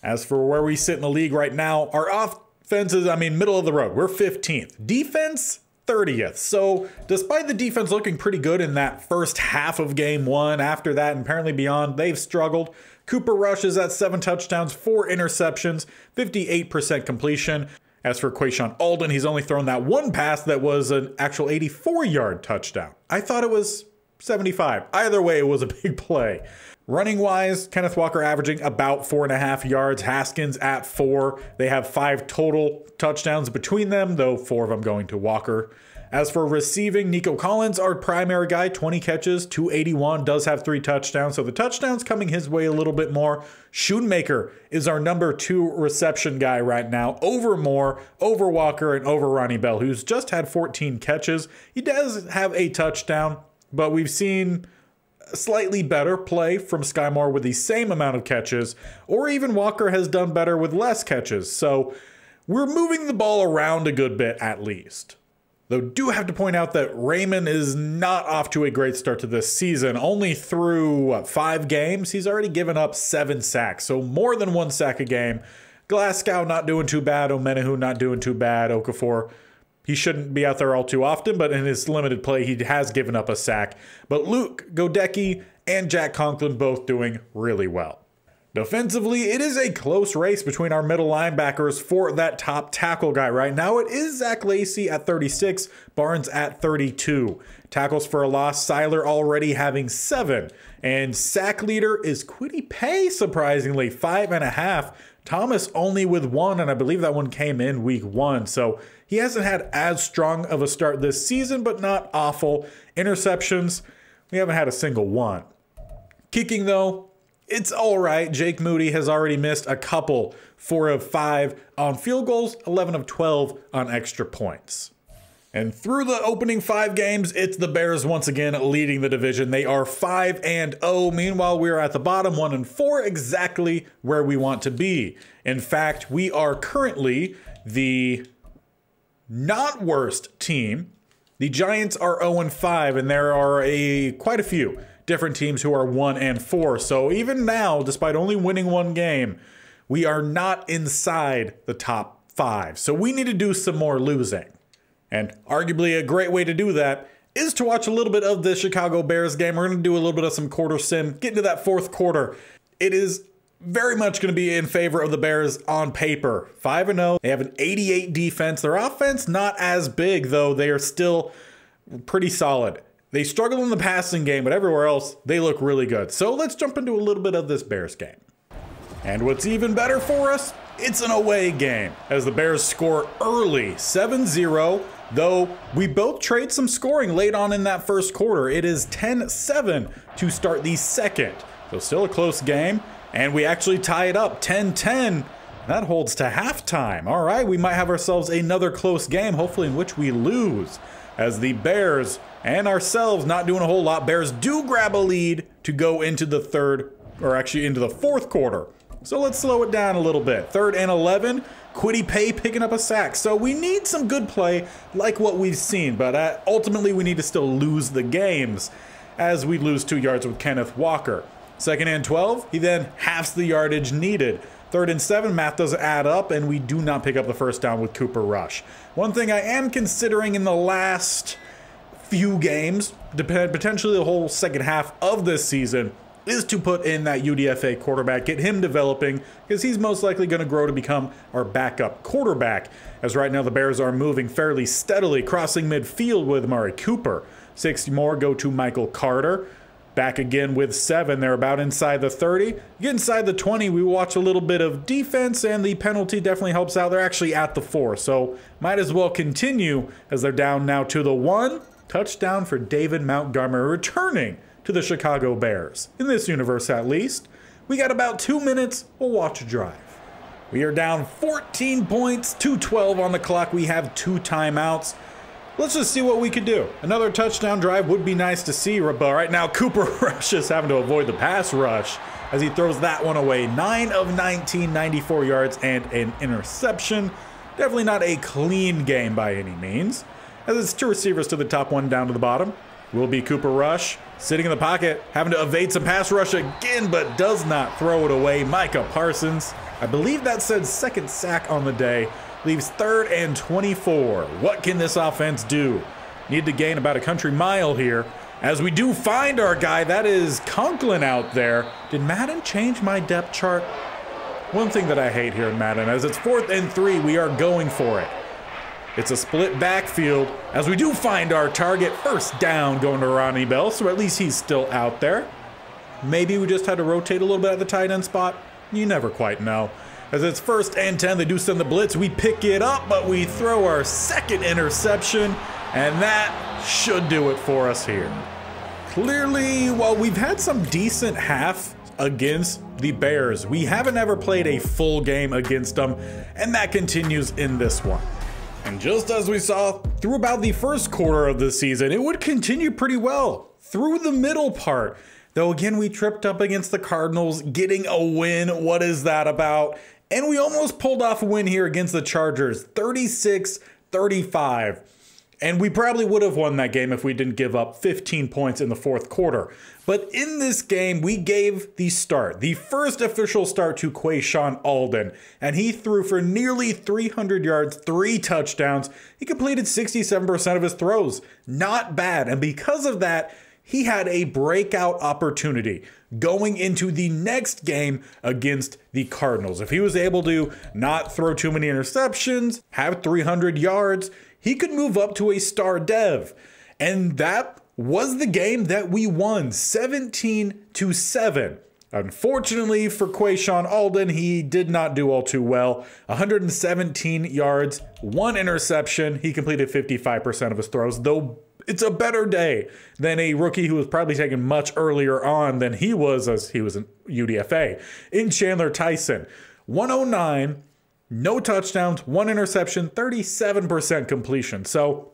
As for where we sit in the league right now, our offense is, middle of the road. We're 15th. Defense, 30th. So despite the defense looking pretty good in that first half of game 1, after that and apparently beyond, they've struggled. Cooper Rush is at 7 touchdowns, 4 interceptions, 58% completion. As for Quayshawn Alden, he's only thrown that one pass that was an actual 84-yard touchdown. I thought it was 75. Either way, it was a big play. Running wise, Kenneth Walker averaging about 4.5 yards. Haskins at 4. They have 5 total touchdowns between them, though 4 of them going to Walker. As for receiving, Nico Collins, our primary guy, 20 catches, 281, does have 3 touchdowns. So the touchdowns coming his way a little bit more. Schoonmaker is our number 2 reception guy right now, over Moore, over Walker, and over Ronnie Bell, who's just had 14 catches. He does have a touchdown, but we've seen slightly better play from Sky Moore with the same amount of catches, or even Walker has done better with less catches. So we're moving the ball around a good bit at least. Though do have to point out that Raymond is not off to a great start to this season. Only through 5 games, he's already given up 7 sacks, so more than 1 sack a game. Glasgow not doing too bad, Omenahu not doing too bad, Okafor, he shouldn't be out there all too often, but in his limited play, he has given up a sack. But Luke Godecki and Jack Conklin both doing really well. Defensively, it is a close race between our middle linebackers for that top tackle guy. Right now, it is Zach Lacey at 36, Barnes at 32. Tackles for a loss, Seiler already having 7. And sack leader is Kwity Paye, surprisingly, 5.5. Thomas only with 1, and I believe that one came in week 1. So he hasn't had as strong of a start this season, but not awful. Interceptions, we haven't had a single one. Kicking, though, it's all right. Jake Moody has already missed a couple, 4 of 5 on field goals, 11 of 12 on extra points. And through the opening 5 games, it's the Bears once again leading the division. They are 5-0. Meanwhile, we're at the bottom 1-4, exactly where we want to be. In fact, we are currently the not worst team. The Giants are 0-5, and there are quite a few different teams who are 1-4. So even now, despite only winning 1 game, we are not inside the top 5. So we need to do some more losing. And arguably a great way to do that is to watch a little bit of the Chicago Bears game. We're going to do a little bit of some quarter sim, get into that 4th quarter. It is very much going to be in favor of the Bears on paper. 5-0. They have an 88 defense. Their offense not as big, though. They are still pretty solid. They struggle in the passing game, but everywhere else, they look really good. So let's jump into a little bit of this Bears game. And what's even better for us, it's an away game, as the Bears score early, 7-0, though we both trade some scoring late on in that 1st quarter. It is 10-7 to start the 2nd. So still a close game, and we actually tie it up 10-10. That holds to halftime. All right, we might have ourselves another close game, hopefully in which we lose, as the Bears and ourselves not doing a whole lot. Bears do grab a lead to go into the 3rd, or actually into the 4th quarter. So let's slow it down a little bit. 3rd and 11, Kwity Paye picking up a sack. So we need some good play like what we've seen, but ultimately we need to still lose the games as we lose 2 yards with Kenneth Walker. 2nd and 12, he then halves the yardage needed. 3rd and 7, math doesn't add up, and we do not pick up the 1st down with Cooper Rush. One thing I am considering in the last few games, potentially the whole 2nd half of this season, is to put in that UDFA quarterback, get him developing, because he's most likely going to grow to become our backup quarterback. As right now the Bears are moving fairly steadily, crossing midfield with Amari Cooper. 60 more go to Michael Carter. Back again with 7. They're about inside the 30. Get inside the 20, we watch a little bit of defense, and the penalty definitely helps out. They're actually at the 4, so might as well continue as they're down now to the 1. Touchdown for David Montgomery, returning to the Chicago Bears. In this universe, at least. We got about 2 minutes. We'll watch a drive. We are down 14 points, 2:12 on the clock. We have 2 timeouts. Let's just see what we could do. Another touchdown drive would be nice to see, but right now Cooper Rush is having to avoid the pass rush as he throws that one away. 9 of 19, 94 yards and an interception. Definitely not a clean game by any means, as it's 2 receivers to the top, 1 down to the bottom. Will be Cooper Rush, sitting in the pocket, having to evade some pass rush again, but does not throw it away. Micah Parsons, I believe that said 2nd sack on the day, Leaves 3rd and 24. What can this offense do? Need to gain about a country mile here. As we do find our guy, that is Conklin out there. Did Madden change my depth chart? One thing that I hate here in Madden, as it's 4th and 3, we are going for it. It's a split backfield, as we do find our target. First down going to Ronnie Bell, so at least he's still out there. Maybe we just had to rotate a little bit at the tight end spot. You never quite know. As it's 1st and 10, they do send the blitz. We pick it up, but we throw our 2nd interception, and that should do it for us here. Clearly, while we've had some decent half against the Bears, we haven't ever played a full game against them, and that continues in this one. And just as we saw through about the first quarter of the season, it would continue pretty well through the middle part. Though again, we tripped up against the Cardinals, getting a win. What is that about? And we almost pulled off a win here against the Chargers, 36-35. And we probably would have won that game if we didn't give up 15 points in the 4th quarter. But in this game, we gave the start, the first official start, to Quayshawn Alden. And he threw for nearly 300 yards, 3 touchdowns. He completed 67% of his throws. Not bad. And because of that, he had a breakout opportunity going into the next game against the Cardinals. If he was able to not throw too many interceptions, have 300 yards, he could move up to a star dev. And that was the game that we won, 17-7. Unfortunately for Quayshawn Alden, he did not do all too well. 117 yards, 1 interception. He completed 55% of his throws, though it's a better day than a rookie who was probably taken much earlier on than he was, as he was in UDFA, in Chandler Tyson. 109, no touchdowns, 1 interception, 37% completion. So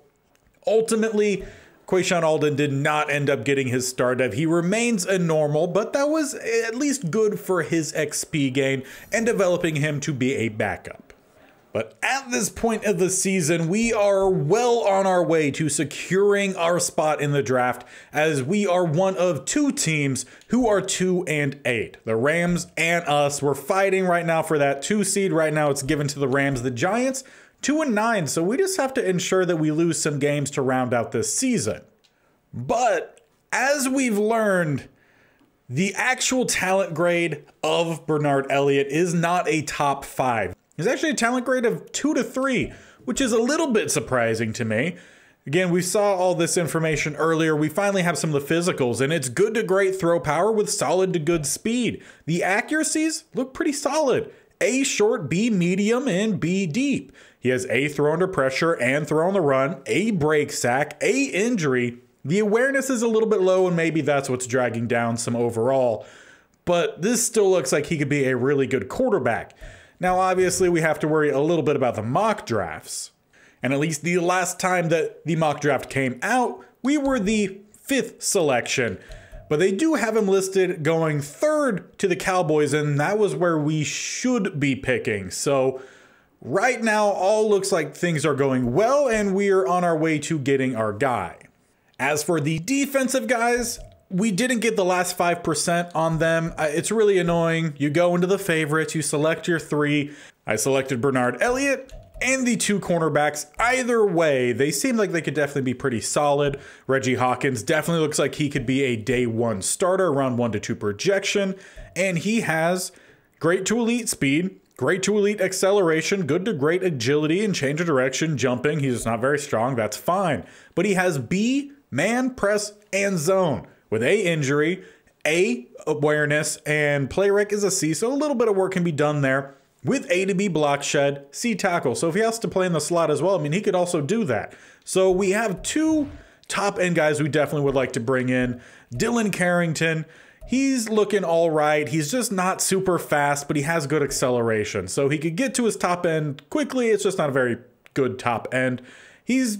ultimately, Quayshawn Alden did not end up getting his star dev. He remains a normal, but that was at least good for his XP gain and developing him to be a backup. But at this point of the season, we are well on our way to securing our spot in the draft, as we are one of 2 teams who are 2-8. The Rams and us. We're fighting right now for that 2 seed. Right now it's given to the Rams. The Giants, 2-9. So we just have to ensure that we lose some games to round out this season. But as we've learned, the actual talent grade of Bernard Elliott is not a top 5. It's actually a talent grade of 2 to 3, which is a little bit surprising to me. Again, we saw all this information earlier. We finally have some of the physicals, and it's good to great throw power with solid to good speed. The accuracies look pretty solid. A short, B medium, and B deep. He has A throw under pressure and throw on the run, A break sack, A injury. The awareness is a little bit low, and maybe that's what's dragging down some overall. But this still looks like he could be a really good quarterback. Now, obviously, we have to worry a little bit about the mock drafts. And at least the last time that the mock draft came out, we were the 5th selection. But they do have him listed going 3rd to the Cowboys, and that was where we should be picking. So right now, all looks like things are going well, and we are on our way to getting our guy. As for the defensive guys, we didn't get the last 5% on them. It's really annoying. You go into the favorites, you select your 3. I selected Bernard Elliott and the 2 cornerbacks. Either way, they seem like they could definitely be pretty solid. Reggie Hawkins definitely looks like he could be a day 1 starter, around 1 to 2 projection. And he has great to elite speed, great to elite acceleration, good to great agility and change of direction, jumping. He's just not very strong. That's fine. But he has B, man, press, and zone. With A injury, A awareness, and play rec is a C, so a little bit of work can be done there. With A to B block shed, C tackle. So if he has to play in the slot as well, I mean, he could also do that. So we have 2 top end guys we definitely would like to bring in. Dylan Carrington, he's looking all right. He's just not super fast, but he has good acceleration. So he could get to his top end quickly. It's just not a very good top end.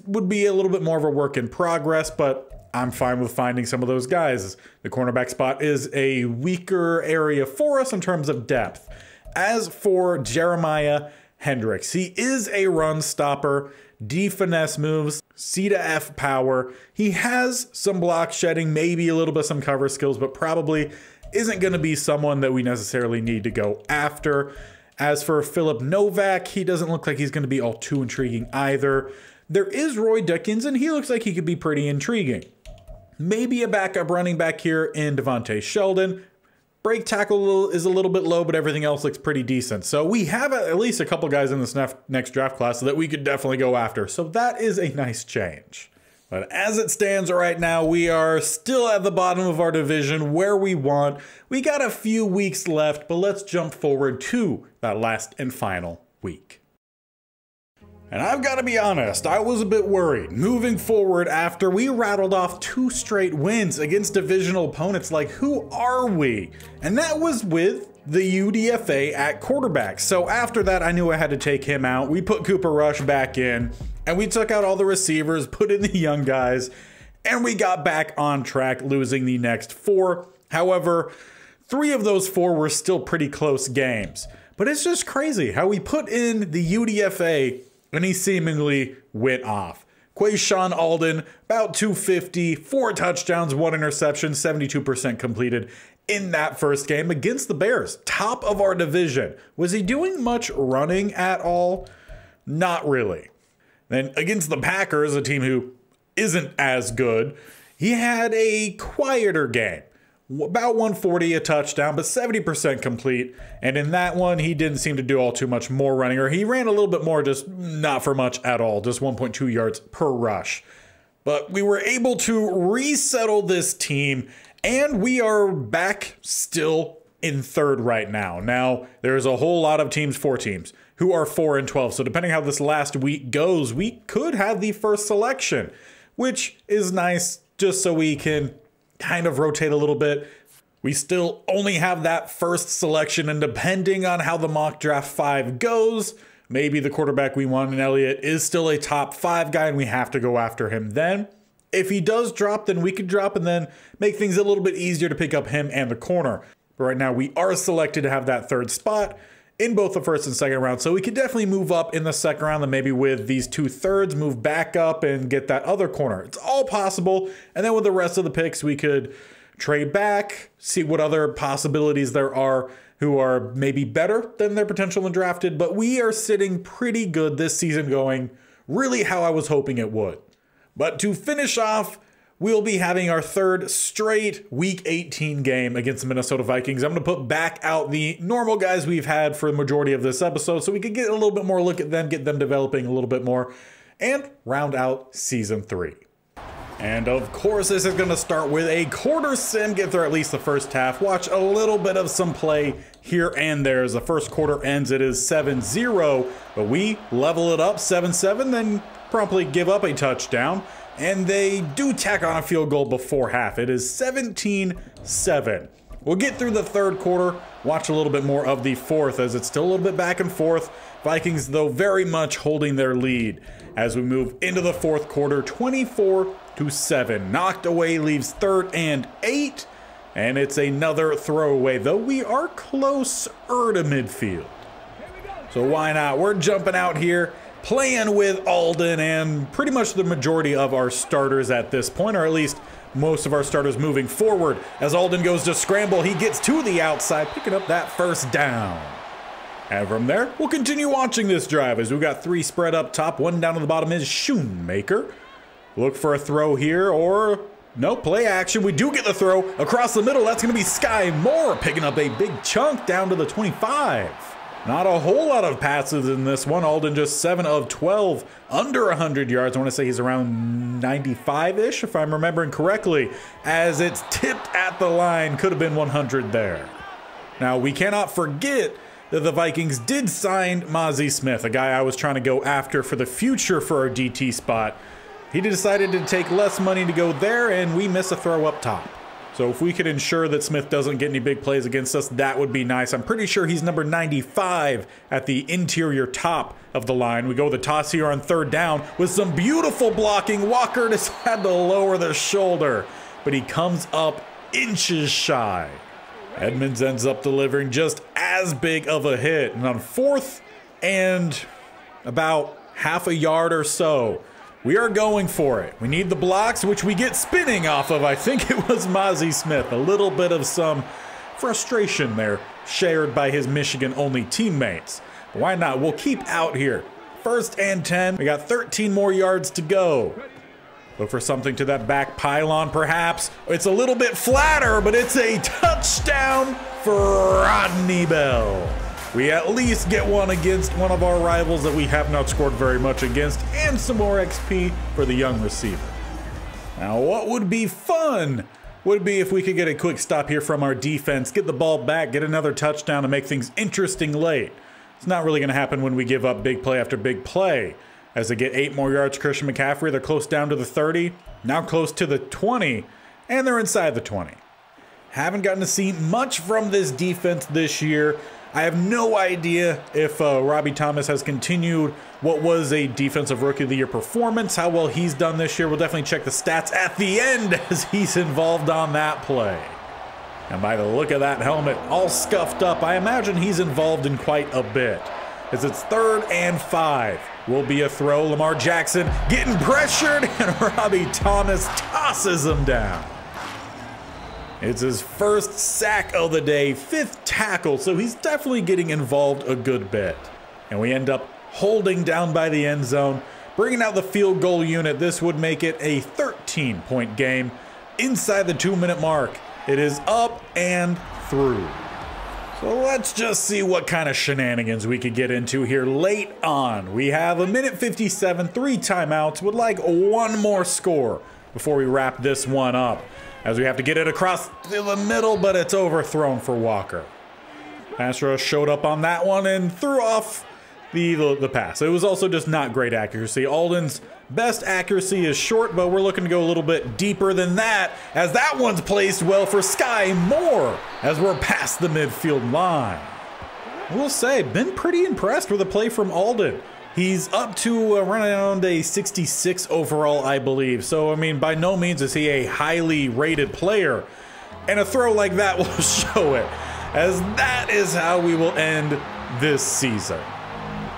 Would be a little bit more of a work in progress, but I'm fine with finding some of those guys. The cornerback spot is a weaker area for us in terms of depth. As for Jeremiah Hendricks, he is a run stopper, D finesse moves, C to F power. He has some block shedding, maybe a little bit some cover skills, but probably isn't going to be someone that we necessarily need to go after. As for Philip Novak, he doesn't look like he's going to be all too intriguing either. There is Roy Dickens, and he looks like he could be pretty intriguing. Maybe a backup running back here in Devontae Sheldon. Break tackle is a little bit low, but everything else looks pretty decent. So we have at least a couple guys in this next draft class that we could definitely go after. So that is a nice change. But as it stands right now, we are still at the bottom of our division where we want. We got a few weeks left, but let's jump forward to that last and final week. And I've got to be honest, I was a bit worried moving forward after we rattled off 2 straight wins against divisional opponents. Like, who are we? And that was with the UDFA at quarterback. So after that, I knew I had to take him out. We put Cooper Rush back in, and we took out all the receivers, put in the young guys, and we got back on track, losing the next 4. However, 3 of those 4 were still pretty close games. But it's just crazy how we put in the UDFA and he seemingly went off. Quayshawn Alden, about 250, 4 touchdowns, 1 interception, 72% completed in that first game against the Bears, top of our division. Was he doing much running at all? Not really. Then against the Packers, a team who isn't as good, he had a quieter game. About 140, a touchdown, but 70% complete. And in that one, he didn't seem to do all too much more running, or he ran a little bit more, just not for much at all, just 1.2 yards per rush. But we were able to resettle this team, and we are back still in 3rd right now. Now, there's a whole lot of teams, 4 teams, who are 4-12. So depending how this last week goes, we could have the first selection, which is nice just so we can kind of rotate a little bit. We still only have that first selection, and depending on how the mock draft 5 goes, maybe the quarterback we want in Elliott is still a top 5 guy and we have to go after him then. If he does drop, then we could drop and then make things a little bit easier to pick up him and the corner. But right now we are selected to have that 3rd spot in both the 1st and 2nd round. So we could definitely move up in the 2nd round, and maybe with these 2 thirds, move back up and get that other corner. It's all possible. And then with the rest of the picks, we could trade back, see what other possibilities there are who are maybe better than their potential and drafted. But we are sitting pretty good this season, going really how I was hoping it would. But to finish off, we'll be having our 3rd straight Week 18 game against the Minnesota Vikings. I'm going to put back out the normal guys we've had for the majority of this episode so we could get a little bit more look at them, get them developing a little bit more, and round out Season 3. And of course, this is going to start with a quarter sim, get through at least the first half, watch a little bit of some play here and there. As the first quarter ends, it is 7-0, but we level it up 7-7, then promptly give up a touchdown. And they do tack on a field goal before half. It is 17-7. We'll get through the 3rd quarter, watch a little bit more of the 4th as it's still a little bit back and forth. Vikings, though, very much holding their lead as we move into the 4th quarter, 24-7. Knocked away leaves 3rd and 8, and it's another throwaway, though we are closer to midfield. So why not? We're jumping out here, playing with Alden and pretty much the majority of our starters at this point, or at least most of our starters moving forward. As Alden goes to scramble, he gets to the outside, picking up that 1st down. And from there, we'll continue watching this drive as we've got 3 spread up top. 1 down to the bottom is Shoemaker. Look for a throw here, or no, play action. We do get the throw across the middle. That's going to be Sky Moore picking up a big chunk down to the 25. Not a whole lot of passes in this one. Alden just 7 of 12, under 100 yards. I want to say he's around 95-ish, if I'm remembering correctly, as it's tipped at the line. Could have been 100 there. Now, we cannot forget that the Vikings did sign Mazi Smith, a guy I was trying to go after for the future for our DT spot. He decided to take less money to go there, and we miss a throw up top. So if we could ensure that Smith doesn't get any big plays against us, that would be nice. I'm pretty sure he's number 95 at the interior top of the line. We go with the toss here on 3rd down with some beautiful blocking. Walker just had to lower the shoulder, but he comes up inches shy. Edmonds ends up delivering just as big of a hit. And on 4th and about half a yard or so, we are going for it. We need the blocks, which we get spinning off of, I think it was Mazi Smith. A little bit of some frustration there shared by his Michigan-only teammates. Why not? We'll keep out here. 1st and 10. We got 13 more yards to go. Look for something to that back pylon, perhaps. It's a little bit flatter, but it's a touchdown for Rodney Bell. We at least get one against one of our rivals that we have not scored very much against, and some more XP for the young receiver. Now, what would be fun would be if we could get a quick stop here from our defense, get the ball back, get another touchdown, and make things interesting late. It's not really going to happen when we give up big play after big play. As they get 8 more yards, Christian McCaffrey, they're close down to the 30, now close to the 20, and they're inside the 20. Haven't gotten to see much from this defense this year. I have no idea if Robbie Thomas has continued what was a Defensive Rookie of the Year performance, how well he's done this year. We'll definitely check the stats at the end as he's involved on that play. And by the look of that helmet, all scuffed up, I imagine he's involved in quite a bit. As it's 3rd and 5. Will be a throw. Lamar Jackson getting pressured, and Robbie Thomas tosses him down. It's his 1st sack of the day, 5th tackle, so he's definitely getting involved a good bit. And we end up holding down by the end zone, bringing out the field goal unit. This would make it a 13-point game inside the 2-minute mark. It is up and through. So let's just see what kind of shenanigans we could get into here late on. We have 1:57, 3 timeouts, would like one more score before we wrap this one up, as we have to get it across the middle, but it's overthrown for Walker. Pass rush showed up on that one and threw off the pass. It was also just not great accuracy. Alden's best accuracy is short, but we're looking to go a little bit deeper than that, as that one's placed well for Sky Moore as we're past the midfield line. I will say, been pretty impressed with the play from Alden. He's up to around a 66 overall, I believe. So, I mean, by no means is he a highly rated player. And a throw like that will show it, as that is how we will end this season.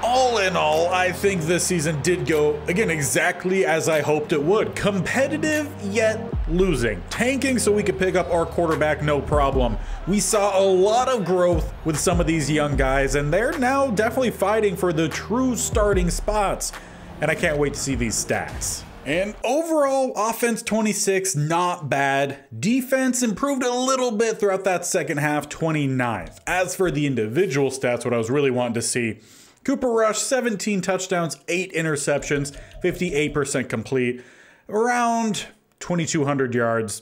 All in all, I think this season did go, again, exactly as I hoped it would. Competitive, yet losing. Tanking so we could pick up our quarterback, no problem. We saw a lot of growth with some of these young guys, and they're now definitely fighting for the true starting spots. And I can't wait to see these stats. And overall, offense 26, not bad. Defense improved a little bit throughout that second half, 29th. As for the individual stats, what I was really wanting to see, Cooper Rush, 17 touchdowns, 8 interceptions, 58% complete, around 2,200 yards,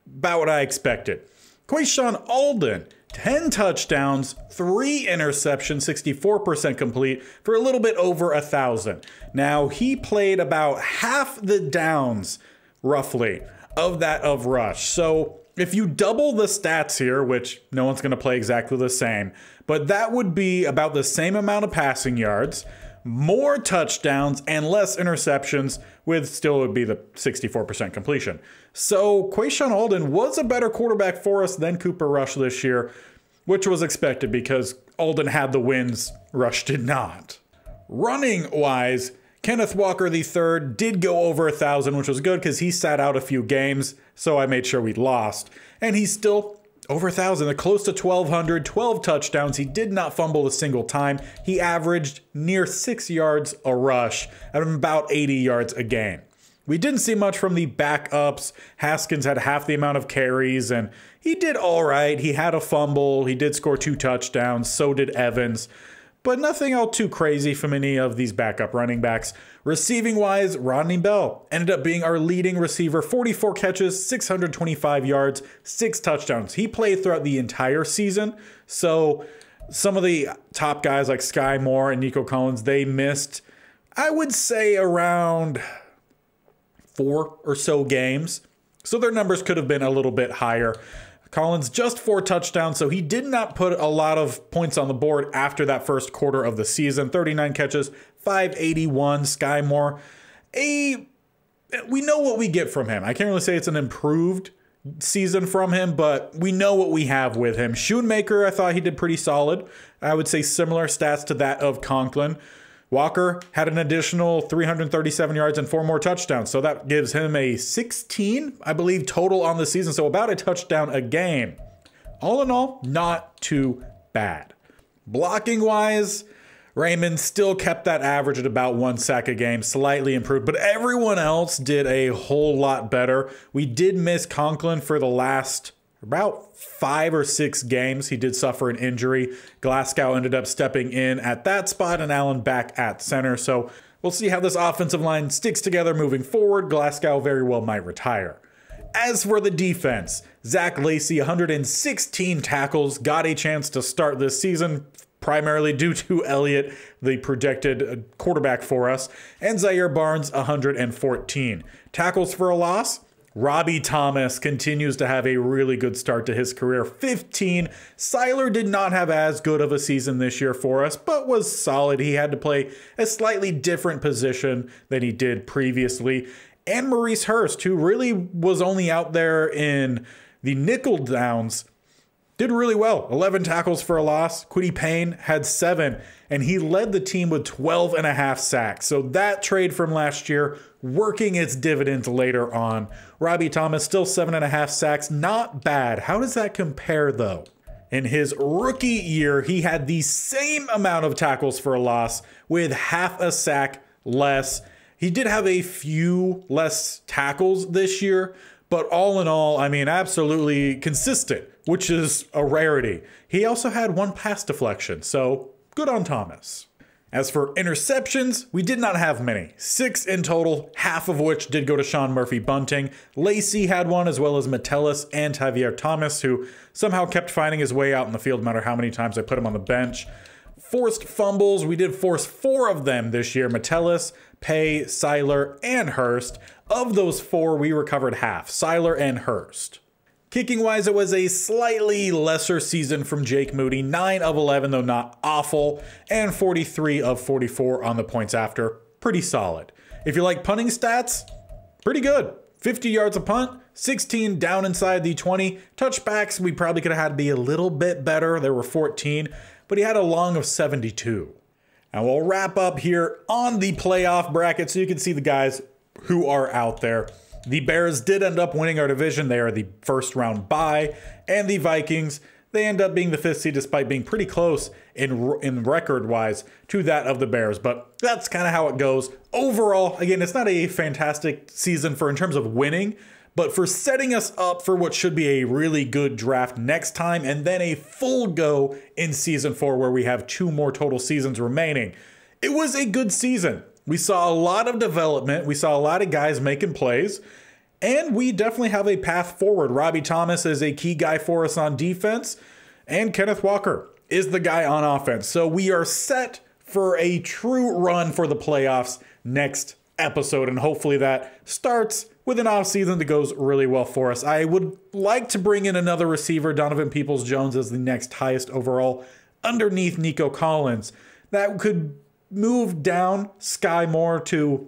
about what I expected. Quayshawn Alden, 10 touchdowns, 3 interceptions, 64% complete, for a little bit over 1,000. Now, he played about half the downs, roughly, of that of Rush. So if you double the stats here, which no one's going to play exactly the same, but that would be about the same amount of passing yards, more touchdowns, and less interceptions, with still would be the 64% completion. So Quayshawn Alden was a better quarterback for us than Cooper Rush this year, which was expected because Alden had the wins, Rush did not. Running-wise, Kenneth Walker III did go over 1,000, which was good because he sat out a few games, so I made sure we lost. And he's still over 1,000, close to 1,200, 12 touchdowns. He did not fumble a single time. He averaged near 6 yards a rush at about 80 yards a game. We didn't see much from the backups. Haskins had half the amount of carries, and he did all right. He had a fumble. He did score 2 touchdowns. So did Evans. But nothing all too crazy from any of these backup running backs. Receiving-wise, Rodney Bell ended up being our leading receiver. 44 catches, 625 yards, 6 touchdowns. He played throughout the entire season. So some of the top guys like Sky Moore and Nico Collins, they missed, I would say, around 4 or so games. So their numbers could have been a little bit higher. Collins just 4 touchdowns, so he did not put a lot of points on the board after that first quarter of the season. 39 catches, 581. Sky Moore, we know what we get from him. I can't really say it's an improved season from him, but we know what we have with him. Schoonmaker, I thought he did pretty solid. I would say similar stats to that of Conklin. Walker had an additional 337 yards and 4 more touchdowns. So that gives him a 16, I believe, total on the season. So about a touchdown a game. All in all, not too bad. Blocking wise, Raymond still kept that average at about 1 sack a game, slightly improved, but everyone else did a whole lot better. We did miss Conklin for the last about 5 or 6 games. He did suffer an injury. Glasgow ended up stepping in at that spot and Allen back at center. So we'll see how this offensive line sticks together moving forward. Glasgow very well might retire. As for the defense, Zach Lacey, 116 tackles, got a chance to start this season, primarily due to Elliott, the projected quarterback for us, and Zaire Barnes, 114. Tackles for a loss, Robbie Thomas continues to have a really good start to his career, 15. Seiler did not have as good of a season this year for us, but was solid. He had to play a slightly different position than he did previously. And Maurice Hurst, who really was only out there in the nickel downs, did really well. 11 tackles for a loss. Quiddy Payne had 7, and he led the team with 12.5 sacks. So that trade from last year working its dividends later on. Robbie Thomas still 7.5 sacks. Not bad. How does that compare though? In his rookie year, he had the same amount of tackles for a loss with half a sack less. He did have a few less tackles this year, but all in all, I mean, absolutely consistent, which is a rarity. He also had 1 pass deflection, so good on Thomas. As for interceptions, we did not have many. 6 in total, half of which did go to Sean Murphy-Bunting. Lacey had 1, as well as Metellus and Javier Thomas, who somehow kept finding his way out in the field no matter how many times I put him on the bench. Forced fumbles, we did force 4 of them this year. Metellus, Pay, Seiler, and Hurst. Of those 4, we recovered half, Seiler and Hurst. Kicking-wise, it was a slightly lesser season from Jake Moody, 9 of 11, though not awful, and 43 of 44 on the points after. Pretty solid. If you like punting stats, pretty good. 50 yards a punt, 16 down inside the 20. Touchbacks, we probably could have had to be a little bit better. There were 14, but he had a long of 72. And we'll wrap up here on the playoff bracket so you can see the guys who are out there. The Bears did end up winning our division. They are the first round bye. And the Vikings, they end up being the 5th seed despite being pretty close in record-wise to that of the Bears. But that's kind of how it goes. Overall, again, it's not a fantastic season in terms of winning, but for setting us up for what should be a really good draft next time and then a full go in season 4 where we have 2 more total seasons remaining. It was a good season. We saw a lot of development. We saw a lot of guys making plays, and we definitely have a path forward. Robbie Thomas is a key guy for us on defense, and Kenneth Walker is the guy on offense. So we are set for a true run for the playoffs next episode, and hopefully that starts with an offseason that goes really well for us. I would like to bring in another receiver, Donovan Peoples-Jones, as the next highest overall underneath Nico Collins. That could move down Sky Moore to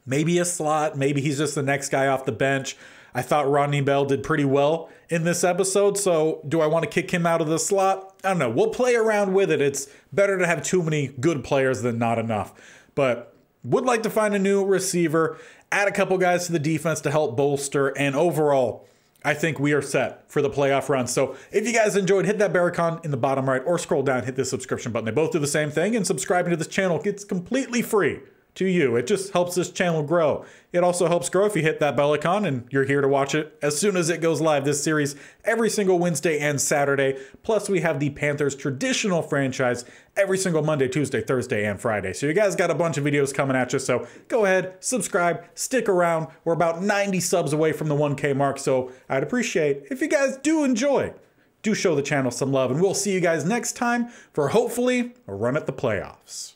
maybe a slot. Maybe he's just the next guy off the bench. I thought Rodney Bell did pretty well in this episode, so do I want to kick him out of the slot? I don't know. We'll play around with it. It's better to have too many good players than not enough. But would like to find a new receiver, add a couple guys to the defense to help bolster, and overall, I think we are set for the playoff run. So if you guys enjoyed, hit that bell icon in the bottom right or scroll down, hit the subscription button. They both do the same thing, and subscribing to this channel gets completely free to you. It just helps this channel grow. It also helps grow if you hit that bell icon and you're here to watch it as soon as it goes live. This series every single Wednesday and Saturday. Plus we have the Panthers traditional franchise every single Monday, Tuesday, Thursday, and Friday. So you guys got a bunch of videos coming at you. So go ahead, subscribe, stick around. We're about 90 subs away from the 1K mark. So I'd appreciate if you guys do enjoy, do show the channel some love, and we'll see you guys next time for hopefully a run at the playoffs.